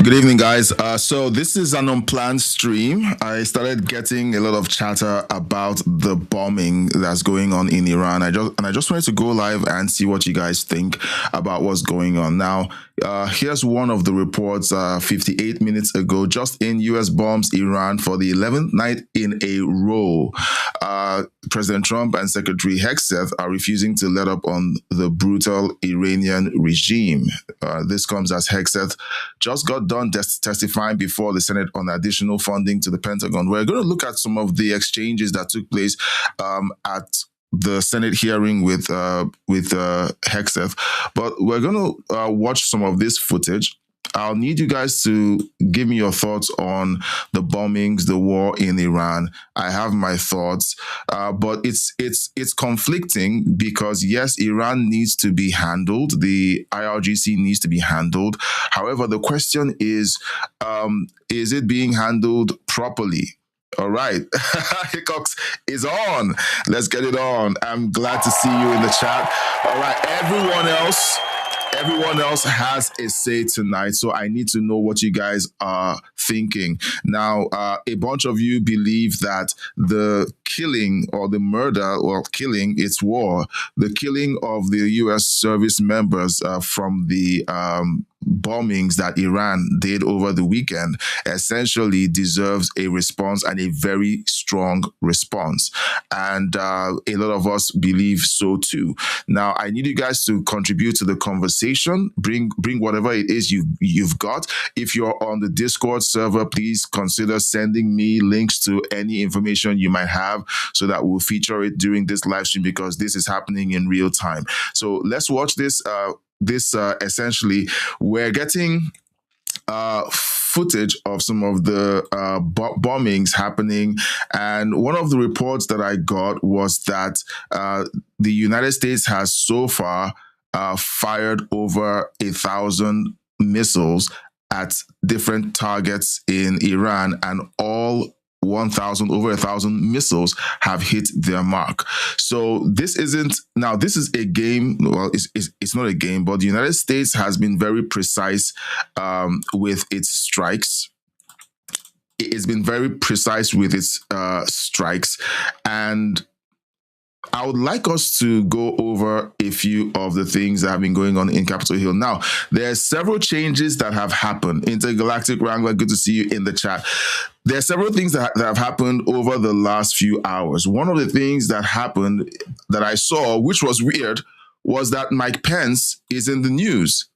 Good evening, guys. So this is an unplanned stream. I started getting a lot of chatter about the bombing that's going on in Iran. I just wanted to go live and see what you guys think about what's going on. Now, here's one of the reports 58 minutes ago. Just in, U.S. bombs Iran for the 11th night in a row. President Trump and Secretary Hegseth are refusing to let up on the brutal Iranian regime. This comes as Hegseth just got done testifying before the Senate on additional funding to the Pentagon. We're going to look at some of the exchanges that took place at the Senate hearing with Hegseth, but we're going to watch some of this footage. I'll need you guys to give me your thoughts on the bombings, the war in Iran. I have my thoughts, but it's conflicting because yes, Iran needs to be handled. The IRGC needs to be handled. However, the question is it being handled properly? All right, Hickox is on. Let's get it on. I'm glad to see you in the chat. All right, everyone else has a say tonight, so I need to know what you guys are thinking. Now, a bunch of you believe that the killing or the murder, or killing, it's war, the killing of the U.S. service members from the bombings that Iran did over the weekend essentially deserves a response, and a very strong response. And a lot of us believe so too. Now, I need you guys to contribute to the conversation. Bring whatever it is you've got. If you're on the Discord server, please consider sending me links to any information you might have so that we'll feature it during this live stream, because this is happening in real time. So let's watch this. Essentially, we're getting footage of some of the bombings happening, and one of the reports that I got was that the United States has so far fired over 1,000 missiles at different targets in Iran, and all over 1,000 missiles have hit their mark. So this is a game. Well, it's not a game, but the United States has been very precise with its strikes. It's been very precise with its strikes, and I would like us to go over a few of the things that have been going on in Capitol Hill. Now, there are several changes that have happened. Intergalactic Wrangler, good to see you in the chat. There are several things that have happened over the last few hours. One of the things that happened that I saw, which was weird, was that Mike Pence is in the news.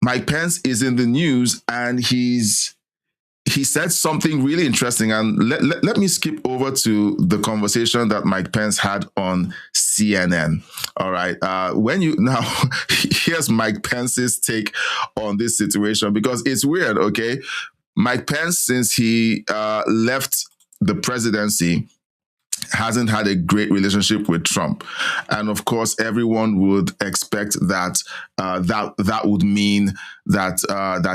Mike Pence is in the news, and he said something really interesting. And let me skip over to the conversation that Mike Pence had on CNN. All right. Here's Mike Pence's take on this situation, because it's weird. Okay. Mike Pence, since he left the presidency, hasn't had a great relationship with Trump. And of course, everyone would expect that that would mean that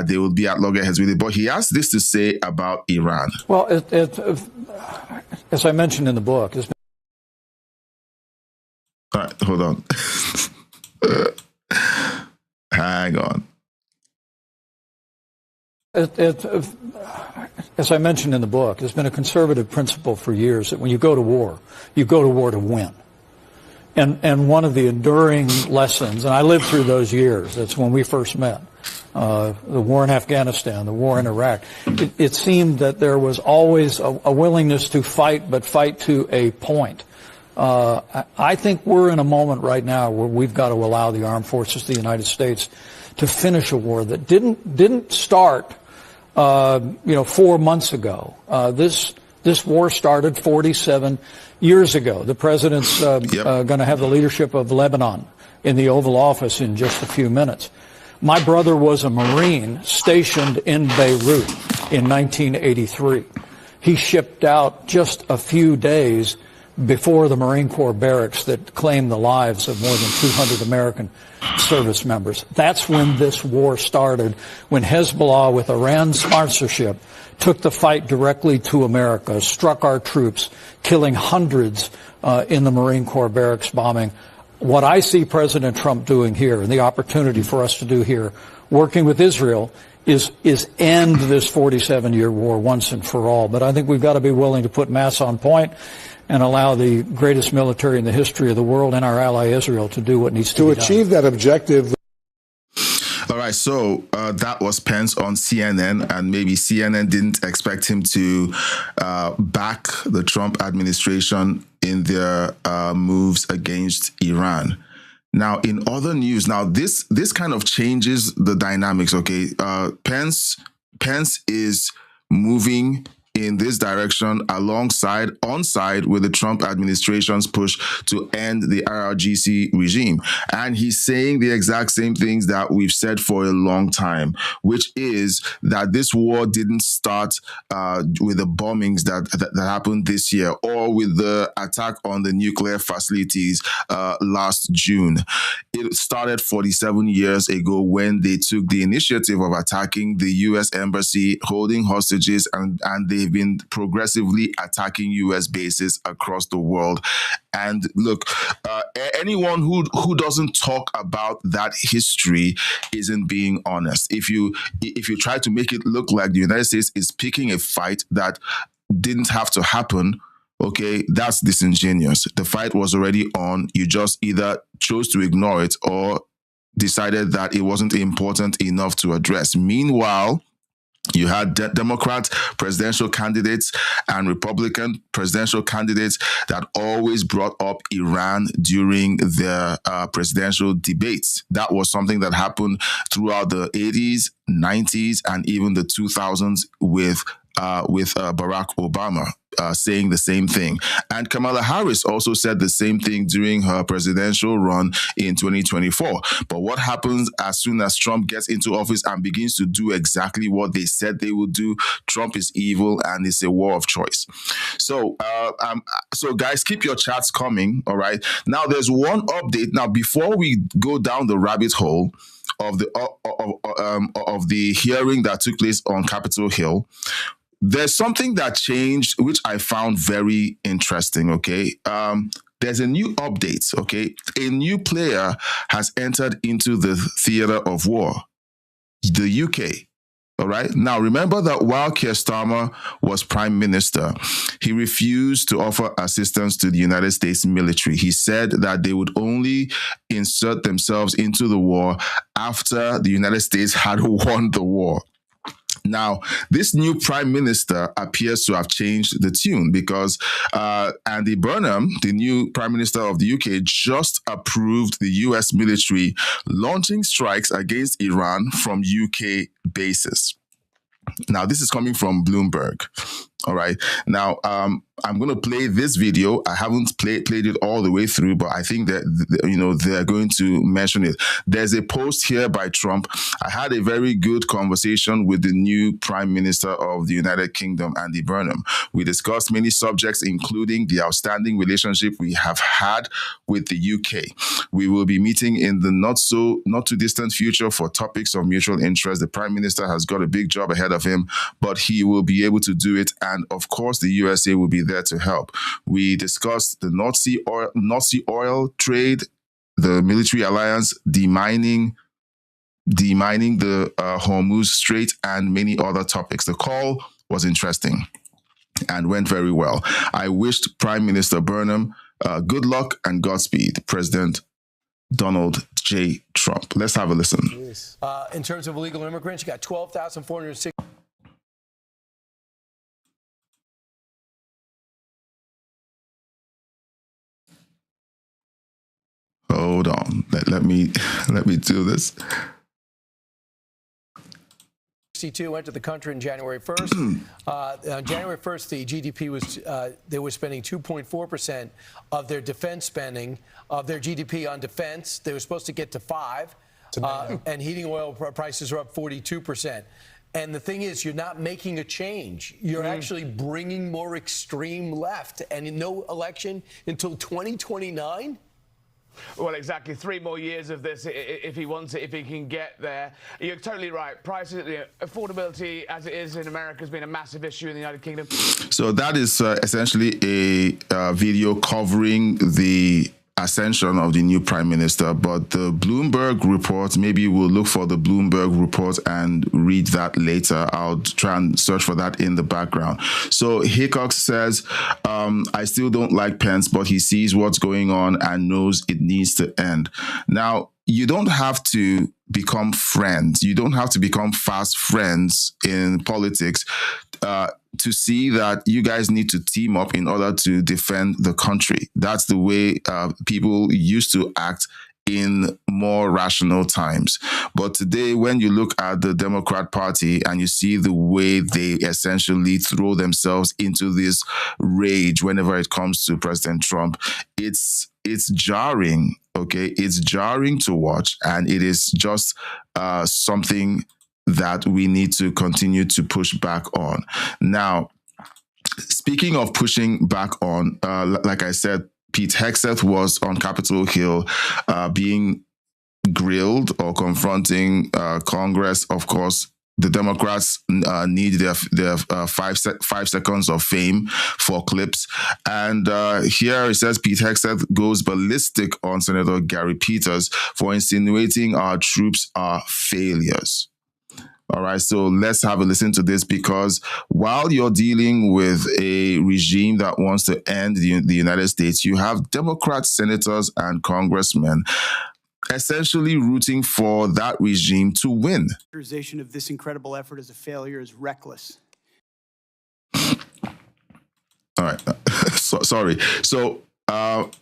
they would be at loggerheads with it. But he has this to say about Iran. Well, as I mentioned in the book, all right, hold on. Hang on. As I mentioned in the book, it's been a conservative principle for years that when you go to war to win. And one of the enduring lessons, and I lived through those years, that's when we first met, the war in Afghanistan, the war in Iraq, it seemed that there was always a willingness to fight, but fight to a point. I think we're in a moment right now where we've got to allow the armed forces of the United States to finish a war that didn't start 4 months ago. This war started 47 years ago. The president's going to have the leadership of Lebanon in the Oval Office in just a few minutes. My brother was a Marine stationed in Beirut in 1983. He shipped out just a few days before the Marine Corps barracks that claimed the lives of more than 200 American service members. That's when this war started, when Hezbollah, with Iran's sponsorship, took the fight directly to America, struck our troops, killing hundreds in the Marine Corps barracks bombing. what I see President Trump doing here and the opportunity for us to do here, working with Israel, is end this 47-year war once and for all. But I think we've got to be willing to put mass on point and allow the greatest military in the history of the world and our ally Israel to do what needs to be done. To achieve that objective. All right, so that was Pence on CNN, and maybe CNN didn't expect him to back the Trump administration in their moves against Iran. Now, in other news, now this kind of changes the dynamics. Okay, Pence is moving in this direction on side with the Trump administration's push to end the IRGC regime. And he's saying the exact same things that we've said for a long time, which is that this war didn't start with the bombings that happened this year or with the attack on the nuclear facilities last June. It started 47 years ago when they took the initiative of attacking the U.S. embassy, holding hostages, and they've been progressively attacking U.S. bases across the world. And look, anyone who doesn't talk about that history isn't being honest. If you try to make it look like the United States is picking a fight that didn't have to happen, okay, that's disingenuous. The fight was already on. You just either chose to ignore it or decided that it wasn't important enough to address. Meanwhile, you had Democrat presidential candidates and Republican presidential candidates that always brought up Iran during their presidential debates. That was something that happened throughout the 80s, 90s, and even the 2000s with Barack Obama saying the same thing. And Kamala Harris also said the same thing during her presidential run in 2024. But what happens as soon as Trump gets into office and begins to do exactly what they said they would do? Trump is evil and it's a war of choice. So, so guys, keep your chats coming. All right. Now, there's one update. Now, before we go down the rabbit hole of the hearing that took place on Capitol Hill, there's something that changed, which I found very interesting, okay? There's a new update, okay? A new player has entered into the theater of war, the UK, all right? Now, remember that while Keir Starmer was prime minister, he refused to offer assistance to the United States military. He said that they would only insert themselves into the war after the United States had won the war. Now, this new prime minister appears to have changed the tune because Andy Burnham, the new prime minister of the UK, just approved the US military launching strikes against Iran from UK bases. Now, this is coming from Bloomberg. All right. Now, I'm going to play this video. I haven't played it all the way through, but I think that, they're going to mention it. There's a post here by Trump. I had a very good conversation with the new Prime Minister of the United Kingdom, Andy Burnham. We discussed many subjects, including the outstanding relationship we have had with the UK. We will be meeting in the not too distant future for topics of mutual interest. The Prime Minister has got a big job ahead of him, but he will be able to do it. And of course, the USA will be there to help. We discussed the North Sea oil trade, the military alliance, demining the Hormuz Strait, and many other topics. The call was interesting and went very well. I wished Prime Minister Burnham good luck and Godspeed, President Donald J. Trump. Let's have a listen. In terms of illegal immigrants, you got 12,460. Hold on. Let me do this. 62 entered the country on January 1st. On January 1st, the GDP was, they were spending 2.4% of their defense spending, of their GDP on defense. They were supposed to get to 5, and heating oil prices are up 42%. And the thing is, you're not making a change. You're actually bringing more extreme left, and no election until 2029? Well, exactly. 3 more years of this if he wants it, if he can get there. You're totally right. Prices, affordability, as it is in America, has been a massive issue in the United Kingdom. So that is essentially a video covering the ascension of the new prime minister, but the Bloomberg report, maybe we'll look for the Bloomberg report and read that later. I'll try and search for that in the background. So Hickox says, I still don't like Pence, but he sees what's going on and knows it needs to end. Now, you don't have to become friends. You don't have to become fast friends in politics to see that you guys need to team up in order to defend the country. That's the way people used to act in more rational times. But today, when you look at the Democrat Party and you see the way they essentially throw themselves into this rage whenever it comes to President Trump, it's jarring. Okay, it's jarring to watch, and it is just something that we need to continue to push back on. Now, speaking of pushing back on, like I said, Pete Hegseth was on Capitol Hill being grilled or confronting Congress. Of course, the Democrats need their 5 seconds of fame for clips. And here it says Pete Hegseth goes ballistic on Senator Gary Peters for insinuating our troops are failures. All right, so let's have a listen to this, because while you're dealing with a regime that wants to end the United States, you have Democrat senators and congressmen essentially rooting for that regime to win. The characterization of this incredible effort as a failure is reckless. All right, sorry. So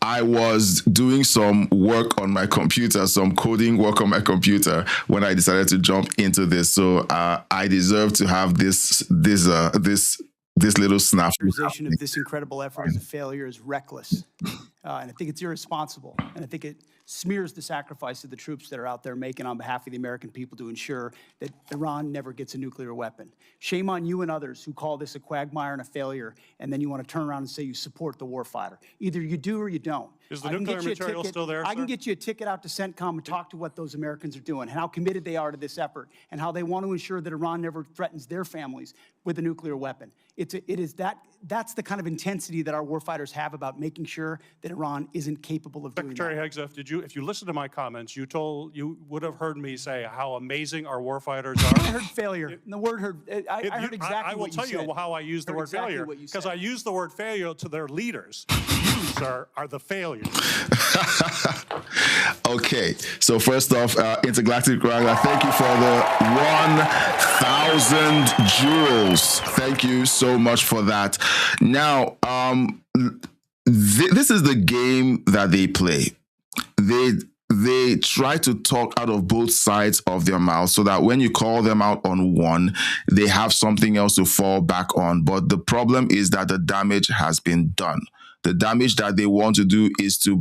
I was doing some work on my computer, some coding work on my computer when I decided to jump into this. So I deserve to have this little snap. The characterization of this incredible effort as a failure is reckless. And I think it's irresponsible. And I think it smears the sacrifice of the troops that are out there making on behalf of the American people to ensure that Iran never gets a nuclear weapon. Shame on you and others who call this a quagmire and a failure, and then you want to turn around and say you support the warfighter. Either you do or you don't. Is the nuclear material still there, I can sir? get you a ticket out to CENTCOM and talk to what those Americans are doing and how committed they are to this effort and how they want to ensure that Iran never threatens their families with a nuclear weapon. That's the kind of intensity that our warfighters have about making sure that Iran isn't capable of doing that. Secretary Hegseth, if you listen to my comments, you would have heard me say how amazing our warfighters are. I heard failure. The word heard. I heard exactly what you said. I will tell you how I use the word failure, because I use the word failure to their leaders. You, sir, are the failures. Okay, so first off, Intergalactic Wrangler, thank you for the 1,000 jewels. Thank you so much for that. Now, this is the game that they play. They try to talk out of both sides of their mouth so that when you call them out on one, they have something else to fall back on. But the problem is that the damage has been done. The damage that they want to do is to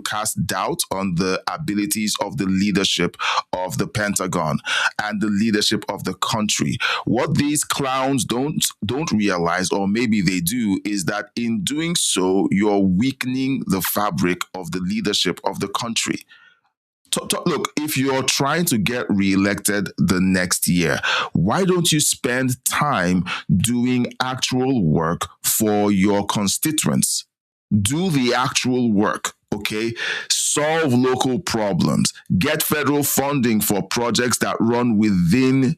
cast doubt on the abilities of the leadership of the Pentagon and the leadership of the country. What these clowns don't realize, or maybe they do, is that in doing so, you're weakening the fabric of the leadership of the country. Look, if you're trying to get reelected the next year, why don't you spend time doing actual work for your constituents? Do the actual work, okay? Solve local problems. Get federal funding for projects that run within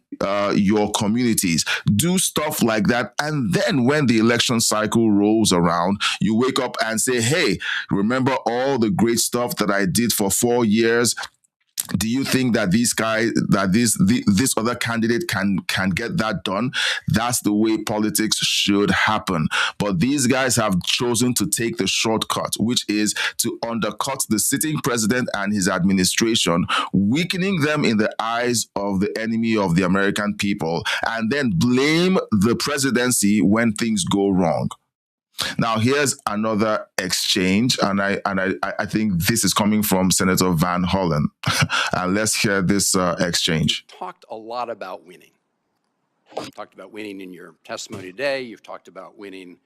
your communities. Do stuff like that. And then when the election cycle rolls around, you wake up and say, hey, remember all the great stuff that I did for 4 years? Do you think that this other candidate can get that done? That's the way politics should happen. But these guys have chosen to take the shortcut, which is to undercut the sitting president and his administration, weakening them in the eyes of the enemy of the American people, and then blame the presidency when things go wrong. Now, here's another exchange, and I think this is coming from Senator Van Hollen. And let's hear this exchange. You've talked a lot about winning. You've talked about winning in your testimony today. You've talked about winning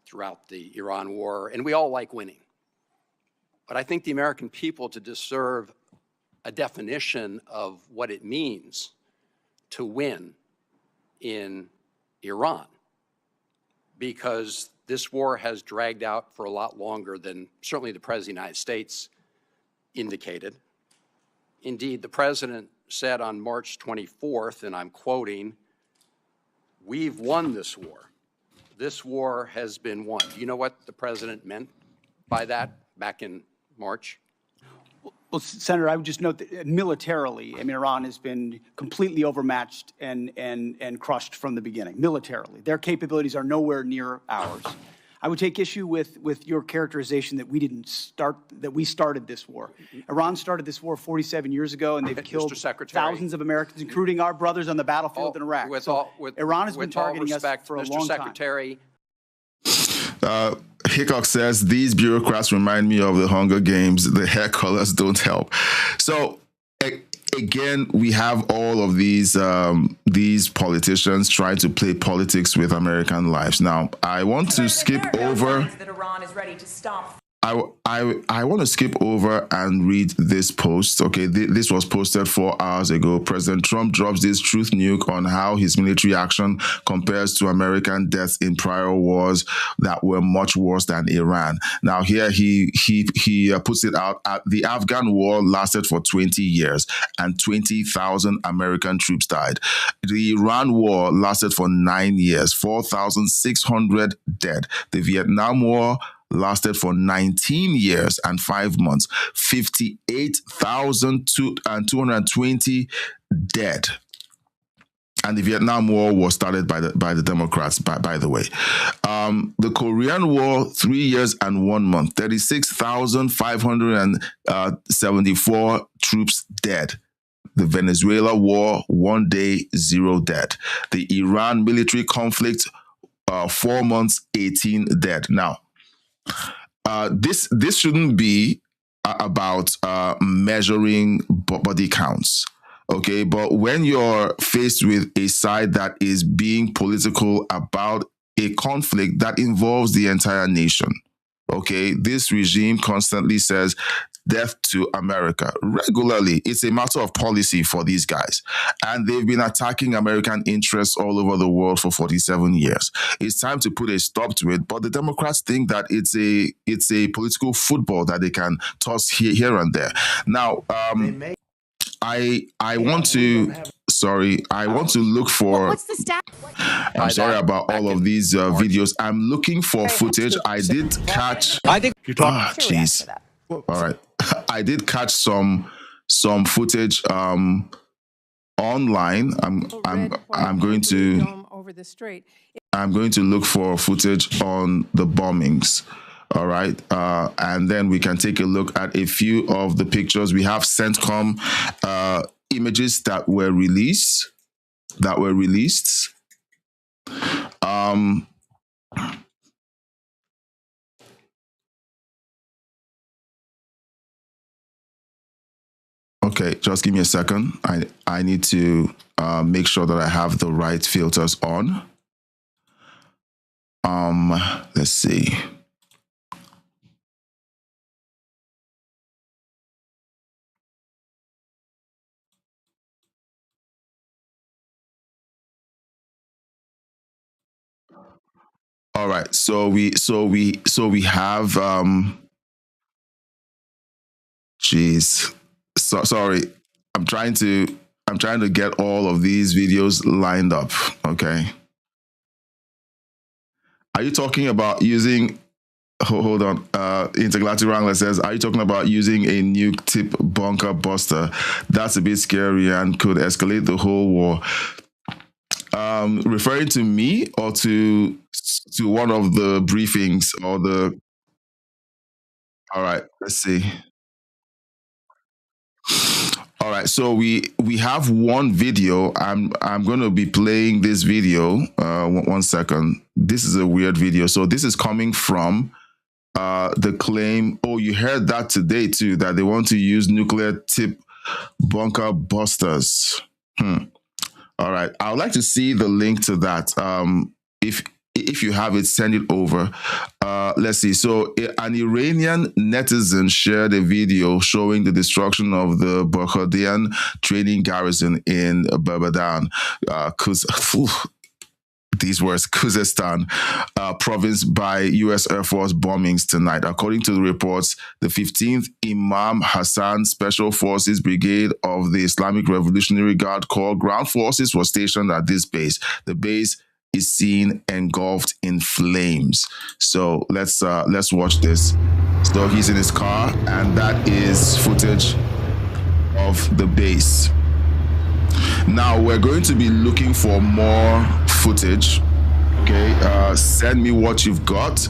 throughout the Iran war, and we all like winning. But I think the American people deserve a definition of what it means to win in Iran, because This war has dragged out for a lot longer than certainly the President of the United States indicated. Indeed, the President said on March 24th, and I'm quoting, "We've won this war. This war has been won." Do you know what the President meant by that back in March? Well, Senator, I would just note that militarily, I mean, Iran has been completely overmatched and crushed from the beginning, militarily. Their capabilities are nowhere near ours. I would take issue with your characterization that we started this war. Iran started this war 47 years ago, and they've killed thousands of Americans, including our brothers on the battlefield in Iraq. Iran has been targeting us for a long time. Secretary. Hickok says, these bureaucrats remind me of the Hunger Games. The hair colors don't help. So again, we have all of these politicians trying to play politics with American lives. Now, I want to skip over. That Iran is ready to stop. I want to skip over and read this post. Okay, this was posted 4 hours ago. President Trump drops this truth nuke on how his military action compares to American deaths in prior wars that were much worse than Iran. Now here he puts it out. The Afghan war lasted for 20 years and 20,000 American troops died. The Iran war lasted for 9 years, 4,600 dead. The Vietnam War lasted for 19 years and 5 months, 58,220 dead. And the Vietnam War was started by the Democrats, by the way. The Korean War, 3 years and 1 month, 36,574 troops dead. The Venezuela War, 1 day, 0 dead. The Iran military conflict, 4 months, 18 dead. Now, this shouldn't be about measuring body counts, okay? But when you're faced with a side that is being political about a conflict that involves the entire nation, okay, this regime constantly says death to America regularly. It's a matter of policy for these guys. And they've been attacking American interests all over the world for 47 years. It's time to put a stop to it. But the Democrats think that it's a political football that they can toss here and there. Now, I want to look for. What's the stat? I'm sorry about all of these videos. I'm looking for footage. I did catch. I think you're talking. Jeez. All right. I did catch some footage online. I'm going to look for footage on the bombings. All right. And then we can take a look at a few of the pictures. We have CENTCOM images that were released. Okay, just give me a second. I need to make sure that I have the right filters on. Let's see. All right, so we have Jeez. So sorry. I'm trying to get all of these videos lined up, okay? Are you talking about using hold on. Intergalactic Wrangler says, are you talking about using a nuke tip bunker buster? That's a bit scary and could escalate the whole war. Referring to me or to one of the briefings or the... All right, let's see. All right, so we have one video. I'm going to be playing this video. 1 second. This is a weird video. So this is coming from the claim. Oh, you heard that today too, that they want to use nuclear tip bunker busters. All right, I would like to see the link to that. If you have it, send it over. Let's see. So an Iranian netizen shared a video showing the destruction of the Baghadian training garrison in Babadan. these words, Khuzestan province by U.S. Air Force bombings tonight. According to the reports, the 15th Imam Hassan Special Forces Brigade of the Islamic Revolutionary Guard Corps ground forces was stationed at this base. The base is seen engulfed in flames. So let's watch this. So he's in his car, and that is footage of the base. Now we're going to be looking for more footage. Okay, send me what you've got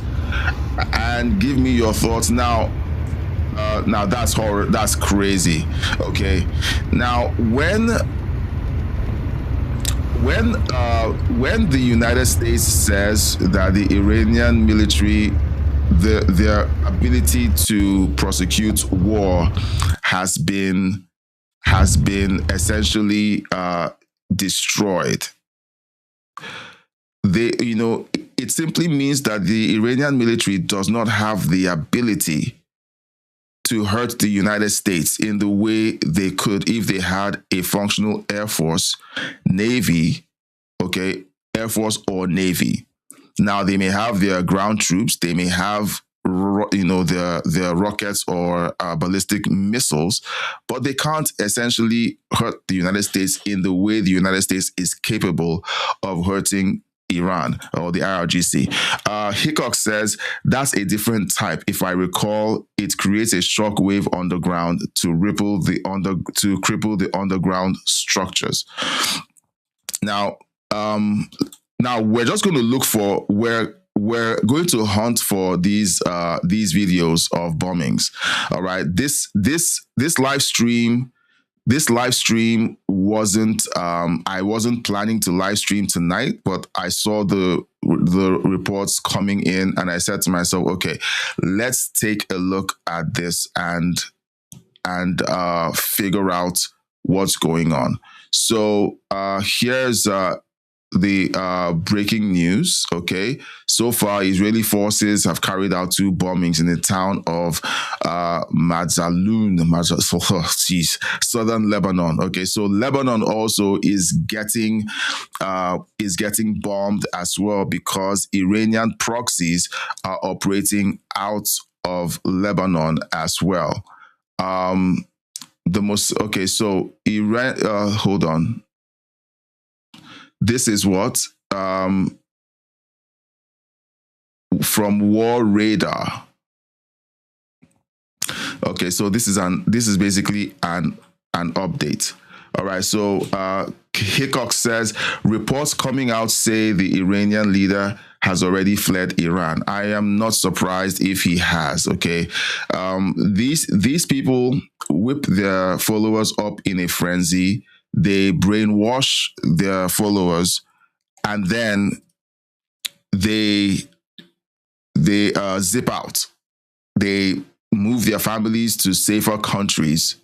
and give me your thoughts. Now that's horror. That's crazy. Okay, now when the United States says that the Iranian military, their ability to prosecute war has been essentially destroyed, it simply means that the Iranian military does not have the ability to hurt the United States in the way they could if they had a functional Air Force, Navy, okay, Air Force or Navy. Now, they may have their ground troops, they may have their rockets or ballistic missiles, but they can't essentially hurt the United States in the way the United States is capable of hurting Iran or the IRGC. Hickok says that's a different type. If I recall, it creates a shock wave underground to cripple the underground structures. Now we're just going to look for we're going to hunt for these videos of bombings. All right, this live stream. This live stream wasn't, I wasn't planning to live stream tonight, but I saw the reports coming in and I said to myself, okay, let's take a look at this and figure out what's going on. So here's the breaking news. Okay, so far Israeli forces have carried out 2 bombings in the town of Madzalun, southern Lebanon. Okay, so Lebanon also is getting bombed as well because Iranian proxies are operating out of Lebanon as well. So Iran. Hold on. This is what from War Radar. Okay, so this is basically an update. All right, so Hickok says reports coming out say the Iranian leader has already fled Iran. I am not surprised if he has. Okay, these people whip their followers up in a frenzy. They brainwash their followers, and then they zip out. They move their families to safer countries.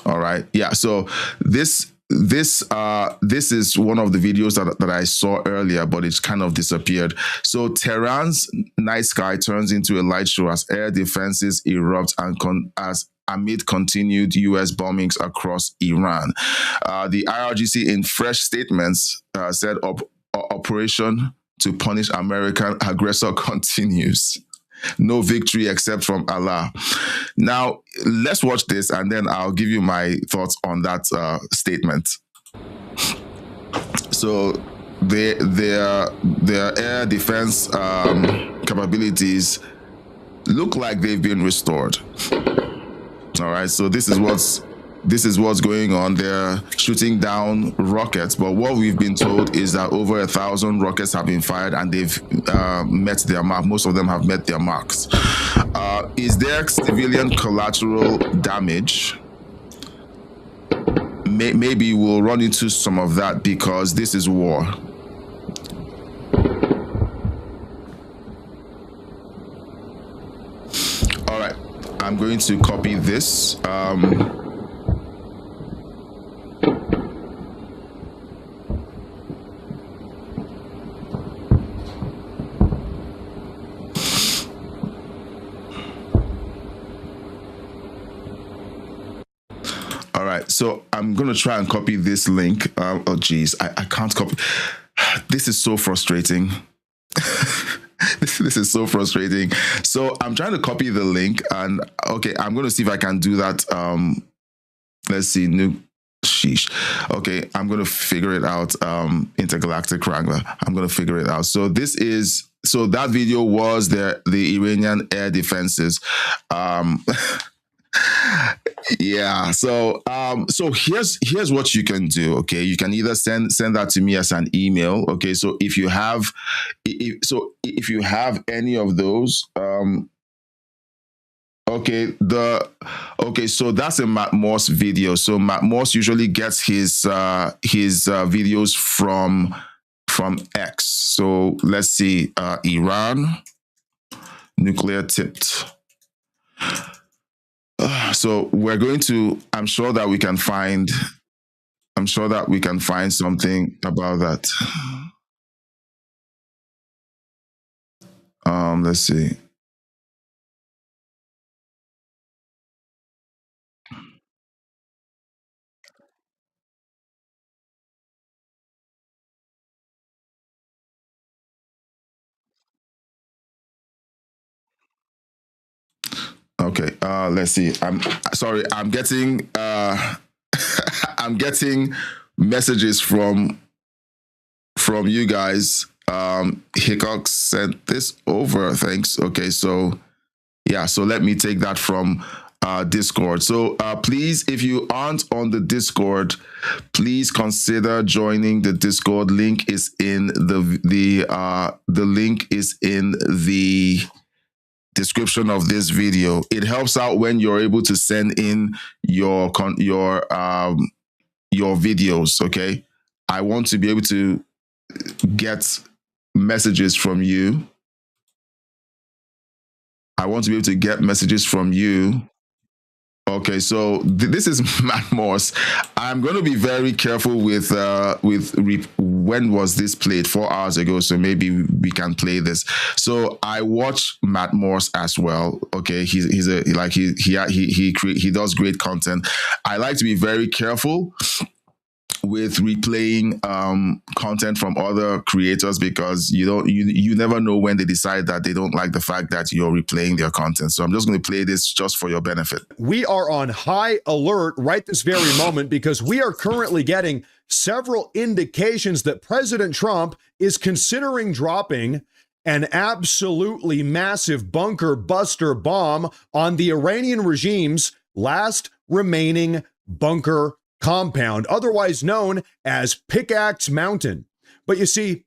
All right, yeah. So this is one of the videos that I saw earlier, but it's kind of disappeared. So Tehran's night sky turns into a light show as air defenses erupt amid continued U.S. bombings across Iran. The IRGC, in fresh statements, said operation to punish American aggressor continues. No victory except from Allah. Now, let's watch this, and then I'll give you my thoughts on that statement. So their air defense capabilities look like they've been restored. All right, so this is what's going on. They're shooting down rockets, but what we've been told is that over 1,000 rockets have been fired and they've met their mark. Most of them have met their marks. Is there civilian collateral damage? Maybe we'll run into some of that because this is war. All right, I'm going to copy this. So I'm going to try and copy this link. Oh, geez, I can't copy. This is so frustrating. This is so frustrating. So I'm trying to copy the link, and okay, I'm going to see if I can do that. Let's see, sheesh. Okay, I'm going to figure it out. Intergalactic Wrangler. I'm going to figure it out. So that video was the Iranian air defenses. Yeah. So here's what you can do. Okay, you can either send that to me as an email. Okay, so if you have any of those, so that's a Matt Morse video. So Matt Morse usually gets his videos from X. So let's see, Iran nuclear tipped. So we're going to, I'm sure that we can find something about that. Let's see. Okay, let's see. I'm sorry, I'm getting I'm getting messages from you guys. Hickok sent this over. Thanks. Okay, so yeah, so let me take that from Discord. So please, if you aren't on the Discord, please consider joining the Discord. Link is in the link is in the description of this video. It helps out when you're able to send in your videos. Okay, I want to be able to get messages from you. Okay, so this is Matt Morse. I'm going to be very careful with when was this played? 4 hours ago, so maybe we can play this. So I watch Matt Morse as well. Okay, he does great content. I like to be very careful with replaying content from other creators, because you never know when they decide that they don't like the fact that you're replaying their content. So I'm just going to play this just for your benefit. We are on high alert right this very moment because we are currently getting several indications that President Trump is considering dropping an absolutely massive bunker buster bomb on the Iranian regime's last remaining bunker compound, otherwise known as Pickaxe Mountain. But you see,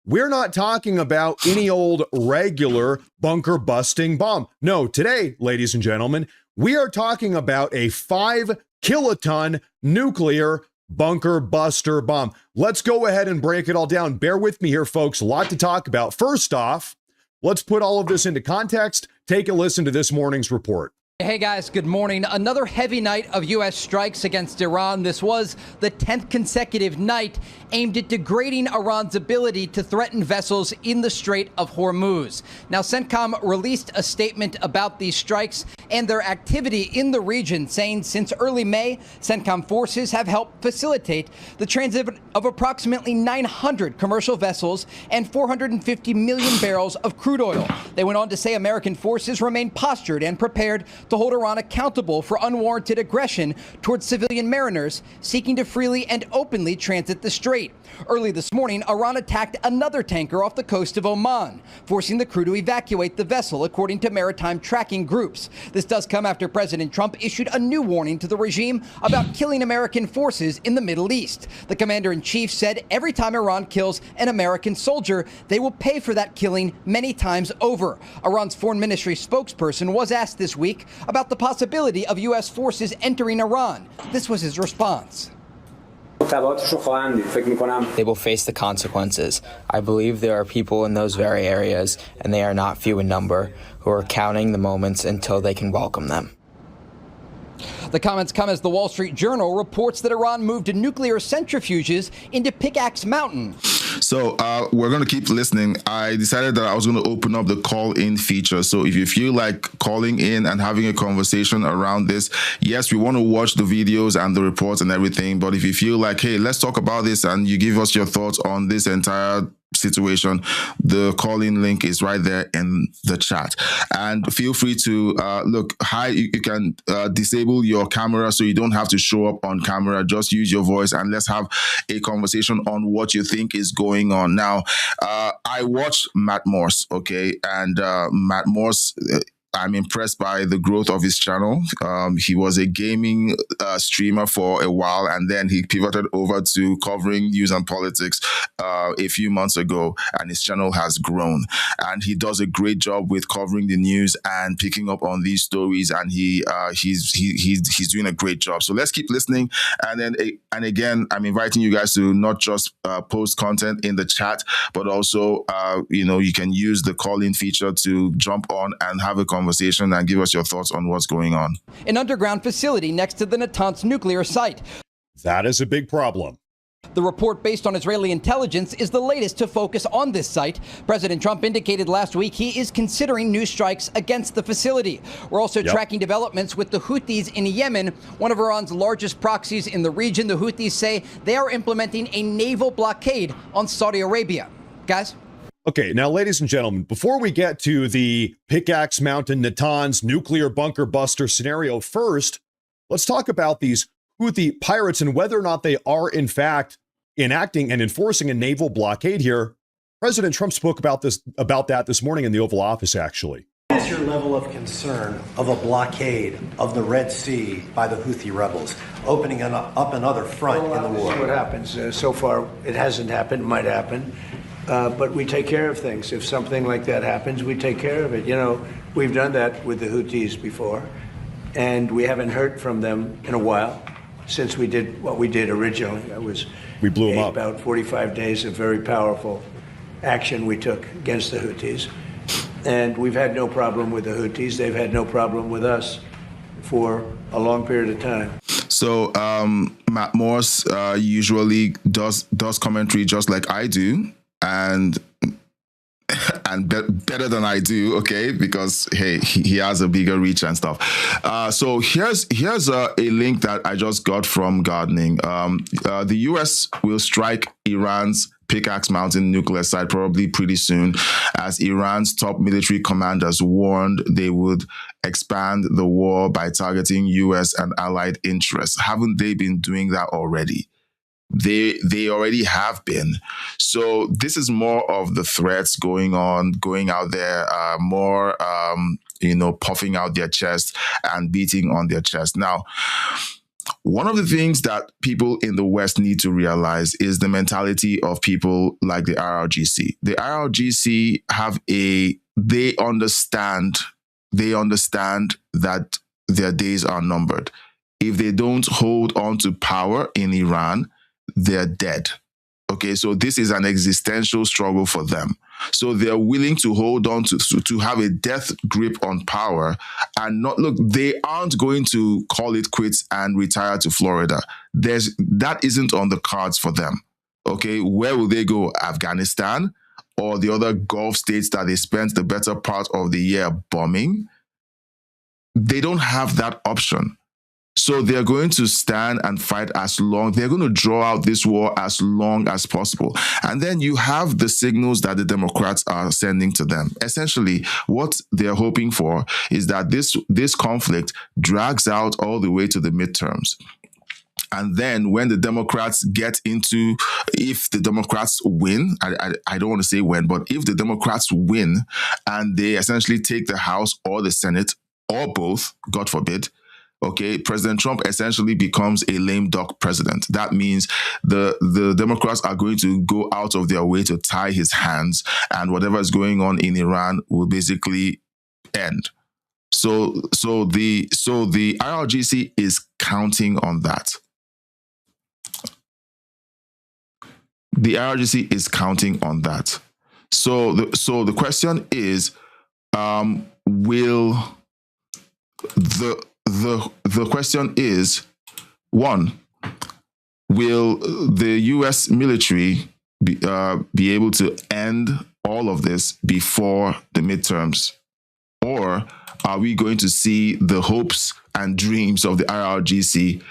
we're not talking about any old regular bunker busting bomb. No, today, ladies and gentlemen, we are talking about a 5-kiloton nuclear bunker buster bomb. Let's go ahead and break it all down. Bear with me here, folks. A lot to talk about. First off, let's put all of this into context. Take a listen to this morning's report. Hey guys, good morning. Another heavy night of U.S. strikes against Iran. This was the 10th consecutive night aimed at degrading Iran's ability to threaten vessels in the Strait of Hormuz. Now, CENTCOM released a statement about these strikes and their activity in the region, saying since early May, CENTCOM forces have helped facilitate the transit of approximately 900 commercial vessels and 450 million barrels of crude oil. They went on to say American forces remain postured and prepared to hold Iran accountable for unwarranted aggression towards civilian mariners seeking to freely and openly transit the strait. Early this morning, Iran attacked another tanker off the coast of Oman, forcing the crew to evacuate the vessel, according to maritime tracking groups. This does come after President Trump issued a new warning to the regime about killing American forces in the Middle East. The commander-in-chief said every time Iran kills an American soldier, they will pay for that killing many times over. Iran's foreign ministry spokesperson was asked this week about the possibility of U.S. forces entering Iran. This was his response. They will face the consequences. I believe there are people in those very areas, and they are not few in number, who are counting the moments until they can welcome them. The comments come as the Wall Street Journal reports that Iran moved nuclear centrifuges into Pickaxe Mountain. So we're going to keep listening. I decided that I was going to open up the call-in feature. So if you feel like calling in and having a conversation around this, yes, we want to watch the videos and the reports and everything. But if you feel like, hey, let's talk about this, and you give us your thoughts on this entire situation, the call-in link is right there in the chat. And feel free to look, hi, you can disable your camera so you don't have to show up on camera. Just use your voice and let's have a conversation on what you think is going on. Now, I watched Matt Morse, okay, and Matt Morse, I'm impressed by the growth of his channel. He was a gaming streamer for a while, and then he pivoted over to covering news and politics a few months ago, and his channel has grown. And he does a great job with covering the news and picking up on these stories, and he's doing a great job. So let's keep listening. And again, I'm inviting you guys to not just post content in the chat, but also you can use the call-in feature to jump on and have a conversation and give us your thoughts on what's going on. An underground facility next to the Natanz nuclear site. That is a big problem. The report, based on Israeli intelligence, is the latest to focus on this site. President Trump indicated last week he is considering new strikes against the facility. We're also tracking developments with the Houthis in Yemen, one of Iran's largest proxies in the region. The Houthis say they are implementing a naval blockade on Saudi Arabia. Guys? Okay, now, ladies and gentlemen, before we get to the Pickaxe Mountain Natanz nuclear bunker buster scenario, first, let's talk about these Houthi pirates and whether or not they are, in fact, enacting and enforcing a naval blockade here. President Trump spoke about that this morning in the Oval Office, actually. What is your level of concern of a blockade of the Red Sea by the Houthi rebels, opening up another front in the war? What happens? So far, it hasn't happened. It might happen. But we take care of things. If something like that happens, we take care of it. You know, we've done that with the Houthis before, and we haven't heard from them in a while since we did what we did originally. We blew them up. About 45 days of very powerful action we took against the Houthis. And we've had no problem with the Houthis. They've had no problem with us for a long period of time. So Matt Morse usually does commentary just like I do, and better than I do, okay, because hey, he has a bigger reach and stuff. So here's a link that I just got from Gardening. The U.S. will strike Iran's Pickaxe Mountain nuclear site probably pretty soon, as Iran's top military commanders warned they would expand the war by targeting U.S. and allied interests. Haven't they been doing that already? They already have been. So this is more of the threats going out there, more, puffing out their chest and beating on their chest. Now, one of the things that people in the West need to realize is the mentality of people like the IRGC. The IRGC they understand that their days are numbered. If they don't hold on to power in Iran, they're dead. Okay, so this is an existential struggle for them. So they're willing to hold on to have a death grip on power and not look. They aren't going to call it quits and retire to Florida. That isn't on the cards for them. Okay, where will they go? Afghanistan or the other Gulf states that they spent the better part of the year bombing? They don't have that option. So they're going to stand and fight they're going to draw out this war as long as possible. And then you have the signals that the Democrats are sending to them. Essentially, what they're hoping for is that this conflict drags out all the way to the midterms. And then when the Democrats if the Democrats win, I don't want to say when, but if the Democrats win and they essentially take the House or the Senate or both, God forbid, okay, President Trump essentially becomes a lame duck president. That means the Democrats are going to go out of their way to tie his hands, and whatever is going on in Iran will basically end. So the IRGC is counting on that. The IRGC is counting on that. So the question is, The question is, one, will the U.S. military be able to end all of this before the midterms? Or are we going to see the hopes and dreams of the IRGC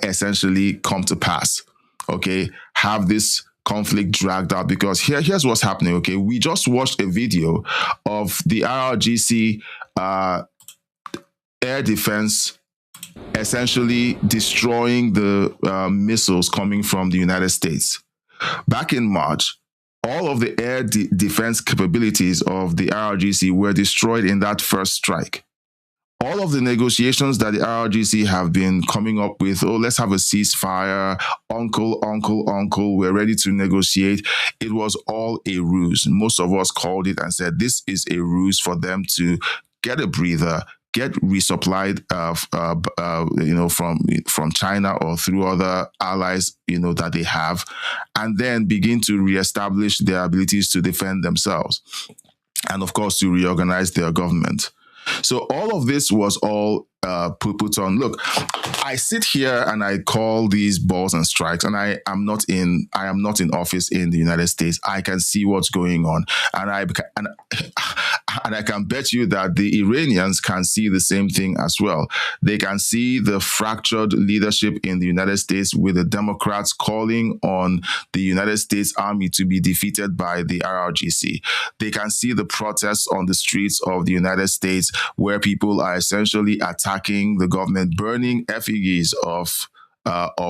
essentially come to pass? Okay, have this conflict dragged out? Because here's what's happening. Okay, we just watched a video of the IRGC air defense essentially destroying the missiles coming from the United States. Back in March, all of the air defense capabilities of the IRGC were destroyed in that first strike. All of the negotiations that the IRGC have been coming up with, let's have a ceasefire, uncle, we're ready to negotiate. It was all a ruse. Most of us called it and said, this is a ruse for them to get a breather, get resupplied, from China or through other allies, that they have, and then begin to reestablish their abilities to defend themselves, and of course to reorganize their government. So all of this was all put on. Look, I sit here and I call these balls and strikes, and I am not in office in the United States. I can see what's going on, and I can bet you that the Iranians can see the same thing as well. They can see the fractured leadership in the United States, with the Democrats calling on the United States Army to be defeated by the IRGC. They can see the protests on the streets of the United States, where people are essentially attacking the government, burning effigies of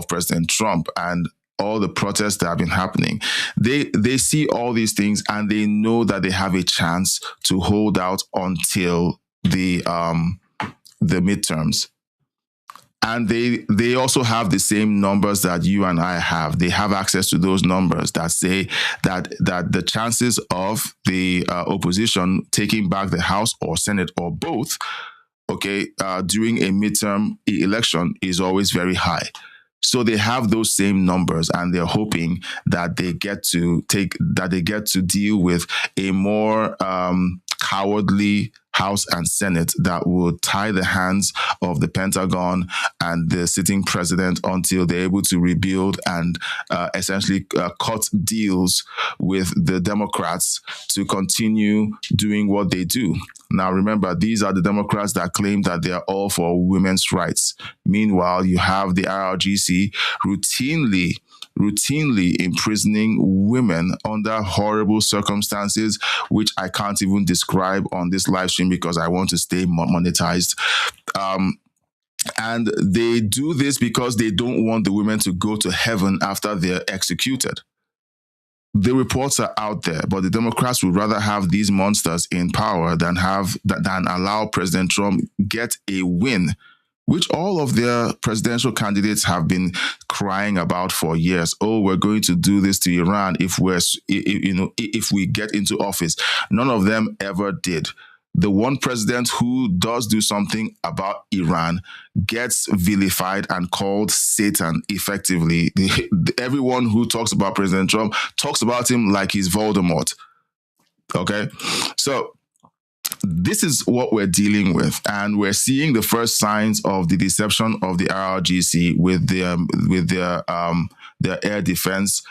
President Trump, and all the protests that have been happening. They see all these things, and they know that they have a chance to hold out until the midterms. And they also have the same numbers that you and I have. They have access to those numbers that say that the chances of the opposition taking back the House or Senate or both, during a midterm election is always very high. So they have those same numbers, and they're hoping that they get to deal with a more cowardly House and Senate that will tie the hands of the Pentagon and the sitting president until they're able to rebuild and essentially cut deals with the Democrats to continue doing what they do. Now, remember, these are the Democrats that claim that they are all for women's rights. Meanwhile, you have the IRGC routinely imprisoning women under horrible circumstances, which I can't even describe on this live stream because I want to stay monetized. And they do this because they don't want the women to go to heaven after they're executed. The reports are out there, but the Democrats would rather have these monsters in power than allow President Trump get a win, which all of their presidential candidates have been crying about for years. Oh, we're going to do this to Iran if we get into office. None of them ever did. The one president who does do something about Iran gets vilified and called Satan effectively. Everyone who talks about President Trump talks about him like he's Voldemort. Okay? So this is what we're dealing with, and we're seeing the first signs of the deception of the IRGC with their air defense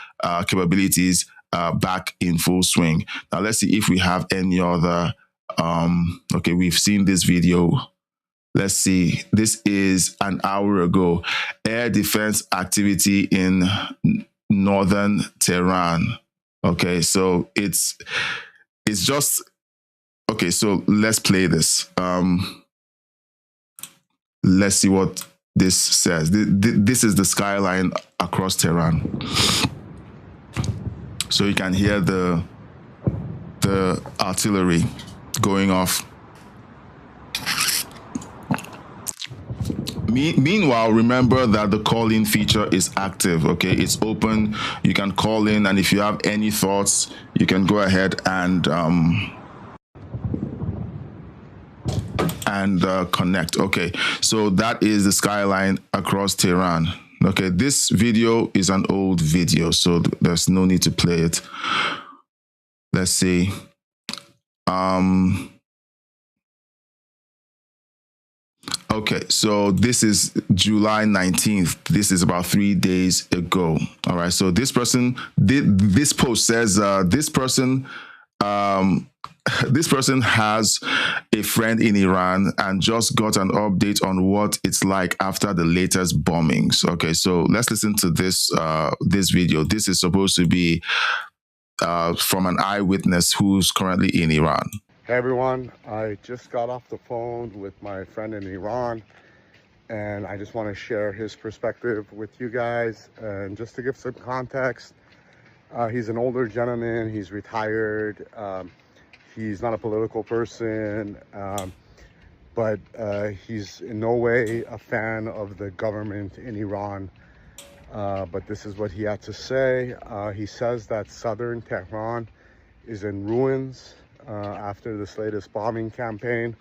capabilities back in full swing. Now let's see if we have any other. We've seen this video. Let's see. This is an hour ago. Air defense activity in northern Tehran. Okay, so it's just. Okay, so let's play this. Let's see what this says. This is the skyline across Tehran. So you can hear the artillery going off. Meanwhile, remember that the call-in feature is active, okay? It's open. You can call in, and if you have any thoughts, you can go ahead and connect. Okay, so that is the skyline across Tehran. Okay, this video is an old video, so there's no need to play it. Let's see. Okay, so this is July 19th. This is about 3 days ago. All right, so this person did this post says this person has a friend in Iran and just got an update on what it's like after the latest bombings. Okay, so let's listen to this this video. This is supposed to be from an eyewitness who's currently in Iran. Hey everyone, I just got off the phone with my friend in Iran, and I just want to share his perspective with you guys. And just to give some context, he's an older gentleman, he's retired, he's not a political person, but he's in no way a fan of the government in Iran. But this is what he had to say. He says that southern Tehran is in ruins after this latest bombing campaign.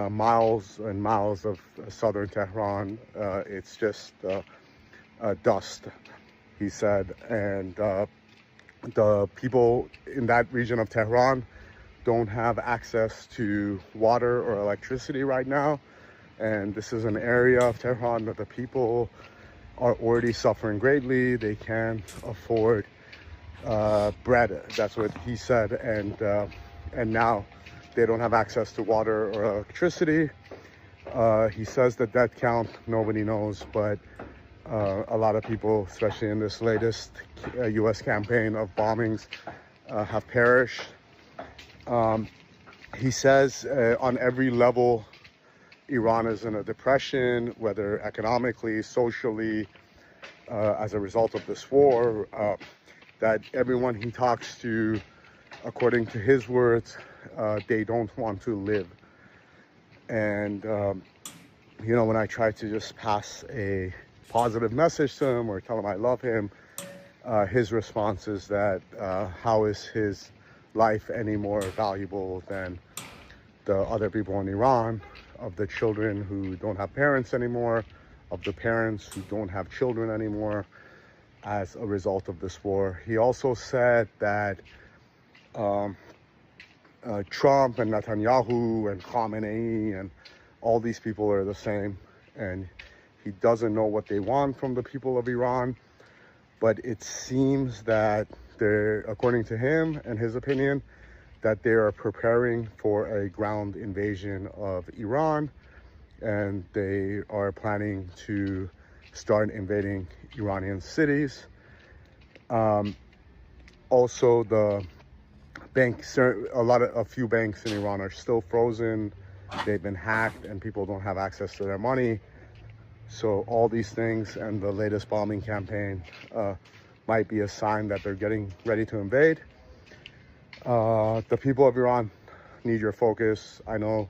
Miles and miles of southern Tehran, it's just dust, he said. And the people in that region of Tehran don't have access to water or electricity right now. And this is an area of Tehran that the people are already suffering greatly. They can't afford bread. That's what he said. And now they don't have access to water or electricity. He says the death count, nobody knows, but a lot of people, especially in this latest U.S. campaign of bombings, have perished. He says on every level, Iran is in a depression, whether economically, socially, as a result of this war, that everyone he talks to, according to his words, they don't want to live. And, you know, when I try to just pass a positive message to him or tell him I love him, his response is that how is his life any more valuable than the other people in Iran, of the children who don't have parents anymore, of the parents who don't have children anymore as a result of this war. He also said that Trump and Netanyahu and Khamenei and all these people are the same, and he doesn't know what they want from the people of Iran. But it seems that they're, according to him and his opinion, that they are preparing for a ground invasion of Iran, and they are planning to start invading Iranian cities. Also, the banks, a few banks in Iran are still frozen. They've been hacked, and people don't have access to their money. So all these things and the latest bombing campaign might be a sign that they're getting ready to invade. The people of Iran need your focus. I know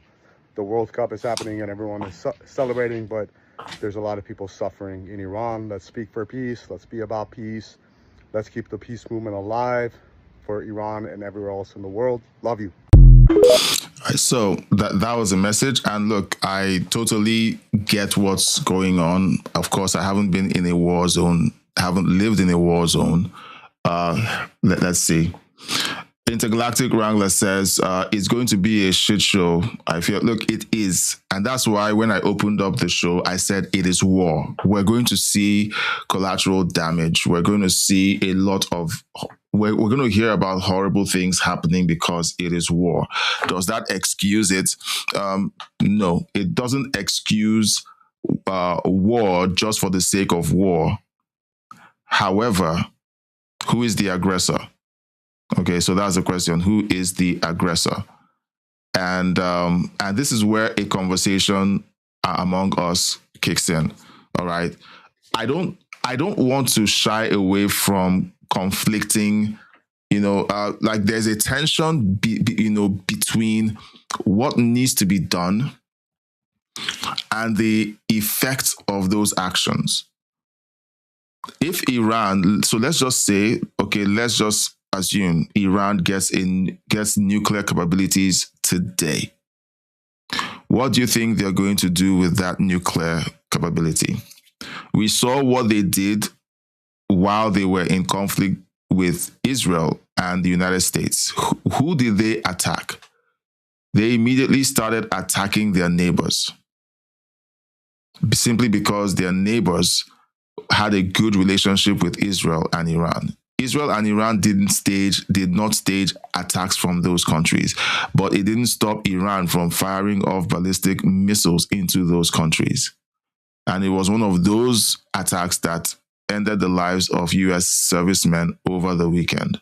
the World Cup is happening and everyone is celebrating, but there's a lot of people suffering in Iran. Let's speak for peace. Let's be about peace. Let's keep the peace movement alive for Iran and everywhere else in the world. Love you. So that was a message. And look, I totally get what's going on. Of course, I haven't been in a war zone, haven't lived in a war zone. Let's see. Intergalactic Wrangler says it's going to be a shit show. I feel, look, it is. And that's why when I opened up the show, I said it is war. We're going to see collateral damage. We're going to see a lot of, we're going to hear about horrible things happening because it is war. Does that excuse it? No, it doesn't excuse war just for the sake of war. However, who is the aggressor? Okay, so that's the question. Who is the aggressor? And this is where a conversation among us kicks in. All right. I don't want to shy away from conflicting, like there's a tension between what needs to be done and the effect of those actions. If Iran, so let's just say, okay, let's just assume Iran gets nuclear capabilities today. What do you think they're going to do with that nuclear capability? We saw what they did while they were in conflict with Israel and the United States. Who did they attack? They immediately started attacking their neighbors. simply because their neighbors had a good relationship with Israel and Iran. Israel and Iran did not stage attacks from those countries, but it didn't stop Iran from firing off ballistic missiles into those countries. And it was one of those attacks that ended the lives of U.S. servicemen over the weekend.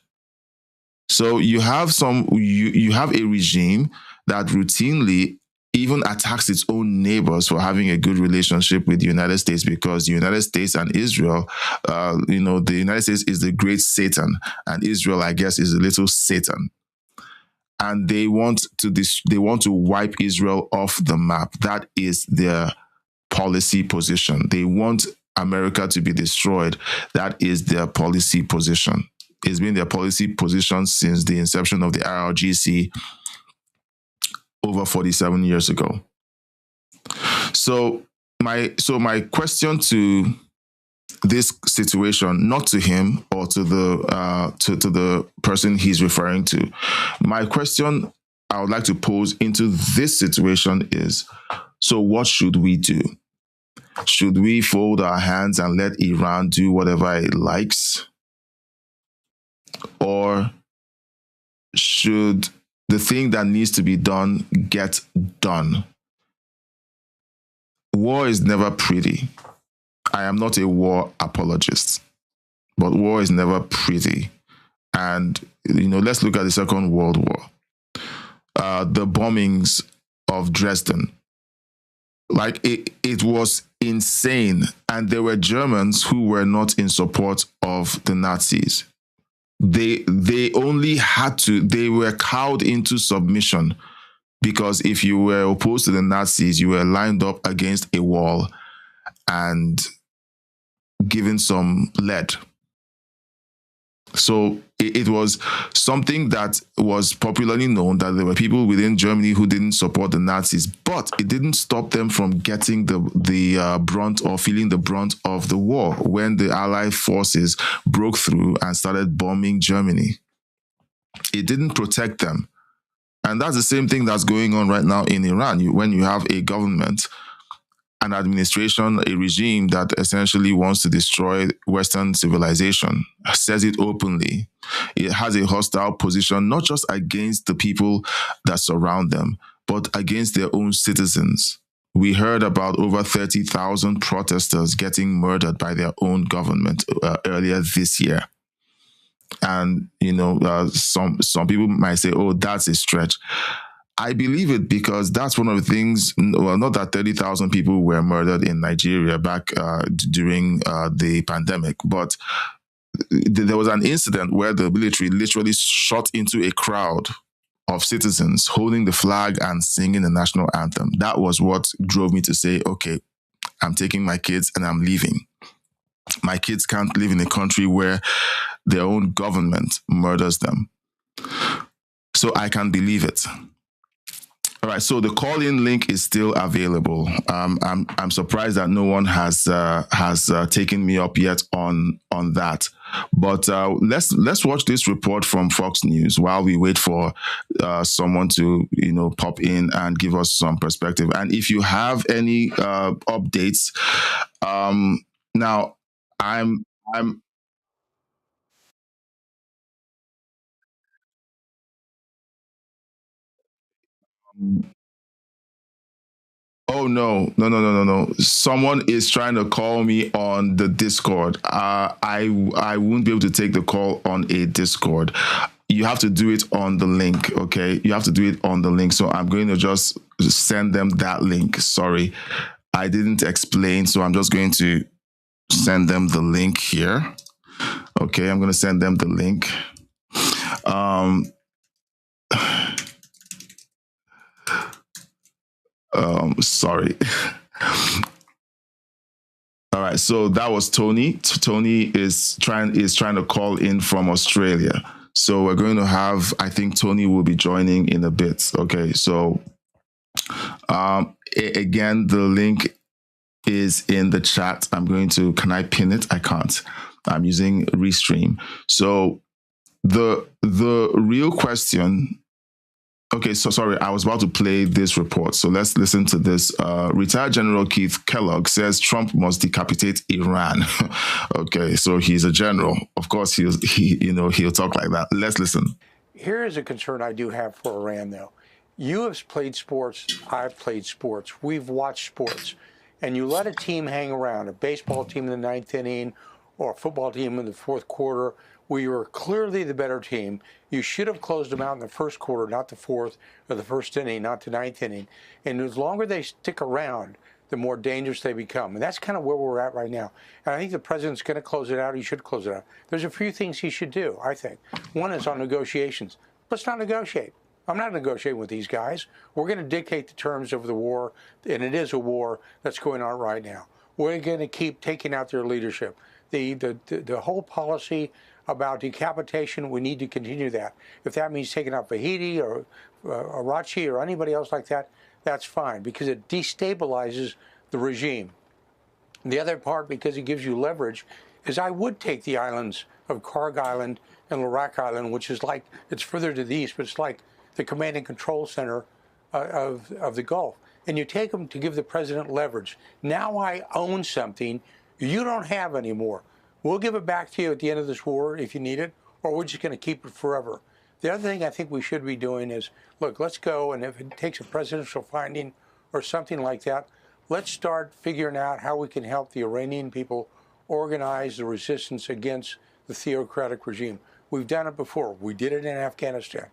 So you have a regime that routinely even attacks its own neighbors for having a good relationship with the United States, because the United States and Israel, the United States is the great Satan, and Israel, I guess, is a little Satan. And they want to wipe Israel off the map. That is their policy position. They want America to be destroyed. That is their policy position. It's been their policy position since the inception of the IRGC over 47 years ago. So my question to this situation, not to him or to the person he's referring to, my question I would like to pose into this situation is, so what should we do? Should we fold our hands and let Iran do whatever it likes? Or should the thing that needs to be done get done? War is never pretty. I am not a war apologist, but war is never pretty. And, let's look at the Second World War. The bombings of Dresden. Like, it was insane. And there were Germans who were not in support of the Nazis. They were cowed into submission, because if you were opposed to the Nazis, you were lined up against a wall and given some lead. So it was something that was popularly known that there were people within Germany who didn't support the Nazis, but it didn't stop them from getting the brunt or feeling the brunt of the war when the Allied forces broke through and started bombing Germany. It didn't protect them. And that's the same thing that's going on right now in Iran. When you have a government, an administration, a regime that essentially wants to destroy Western civilization, says it openly. It has a hostile position, not just against the people that surround them, but against their own citizens. We heard about over 30,000 protesters getting murdered by their own government earlier this year. And, some people might say, oh, that's a stretch. I believe it because that's one of the things, well, not that 30,000 people were murdered in Nigeria back during the pandemic, but there was an incident where the military literally shot into a crowd of citizens holding the flag and singing the national anthem. That was what drove me to say, okay, I'm taking my kids and I'm leaving. My kids can't live in a country where their own government murders them. So I can believe it. All right, so the call-in link is still available. I'm surprised that no one has taken me up yet on that. But let's watch this report from Fox News while we wait for someone to pop in and give us some perspective. And if you have any updates, now I'm. Oh no! Someone is trying to call me on the Discord. I won't be able to take the call on a Discord. You have to do it on the link, okay? You have to do it on the link. So I'm going to just send them that link. Sorry, I didn't explain, so I'm just going to send them the link here. Okay, I'm going to send them the link. Sorry. All right, so that was Tony. Tony is trying to call in from Australia. So we're going to have, I think Tony will be joining in a bit. Okay, so again, the link is in the chat. Can I pin it? I can't. I'm using Restream. So the real question Okay, so sorry, I was about to play this report. So let's listen to this. Retired General Keith Kellogg says Trump must decapitate Iran. Okay, so he's a general. Of course, he'll talk like that. Let's listen. Here is a concern I do have for Iran, though. You have played sports. I've played sports. We've watched sports. And you let a team hang around, a baseball team in the ninth inning or a football team in the fourth quarter, where you were clearly the better team. You should have closed them out in the first quarter, not the fourth, or the first inning, not the ninth inning. And the longer they stick around, the more dangerous they become. And that's kind of where we're at right now. And I think the president's going to close it out. He should close it out. There's a few things he should do, I think. One is on negotiations. Let's not negotiate. I'm not negotiating with these guys. We're going to dictate the terms of the war, and it is a war that's going on right now. We're going to keep taking out their leadership. The whole policy about decapitation, we need to continue that. If that means taking out Vahidi or Arachi or anybody else like that, that's fine, because it destabilizes the regime. And the other part, because it gives you leverage, is I would take the islands of Karg Island and Larak Island, which is like, it's further to the east, but it's like the command and control center of the Gulf. And you take them to give the president leverage. Now I own something you don't have anymore. We'll give it back to you at the end of this war if you need it, or we're just going to keep it forever. The other thing I think we should be doing is, look, let's go, and if it takes a presidential finding or something like that, let's start figuring out how we can help the Iranian people organize the resistance against the theocratic regime. We've done it before. We did it in Afghanistan.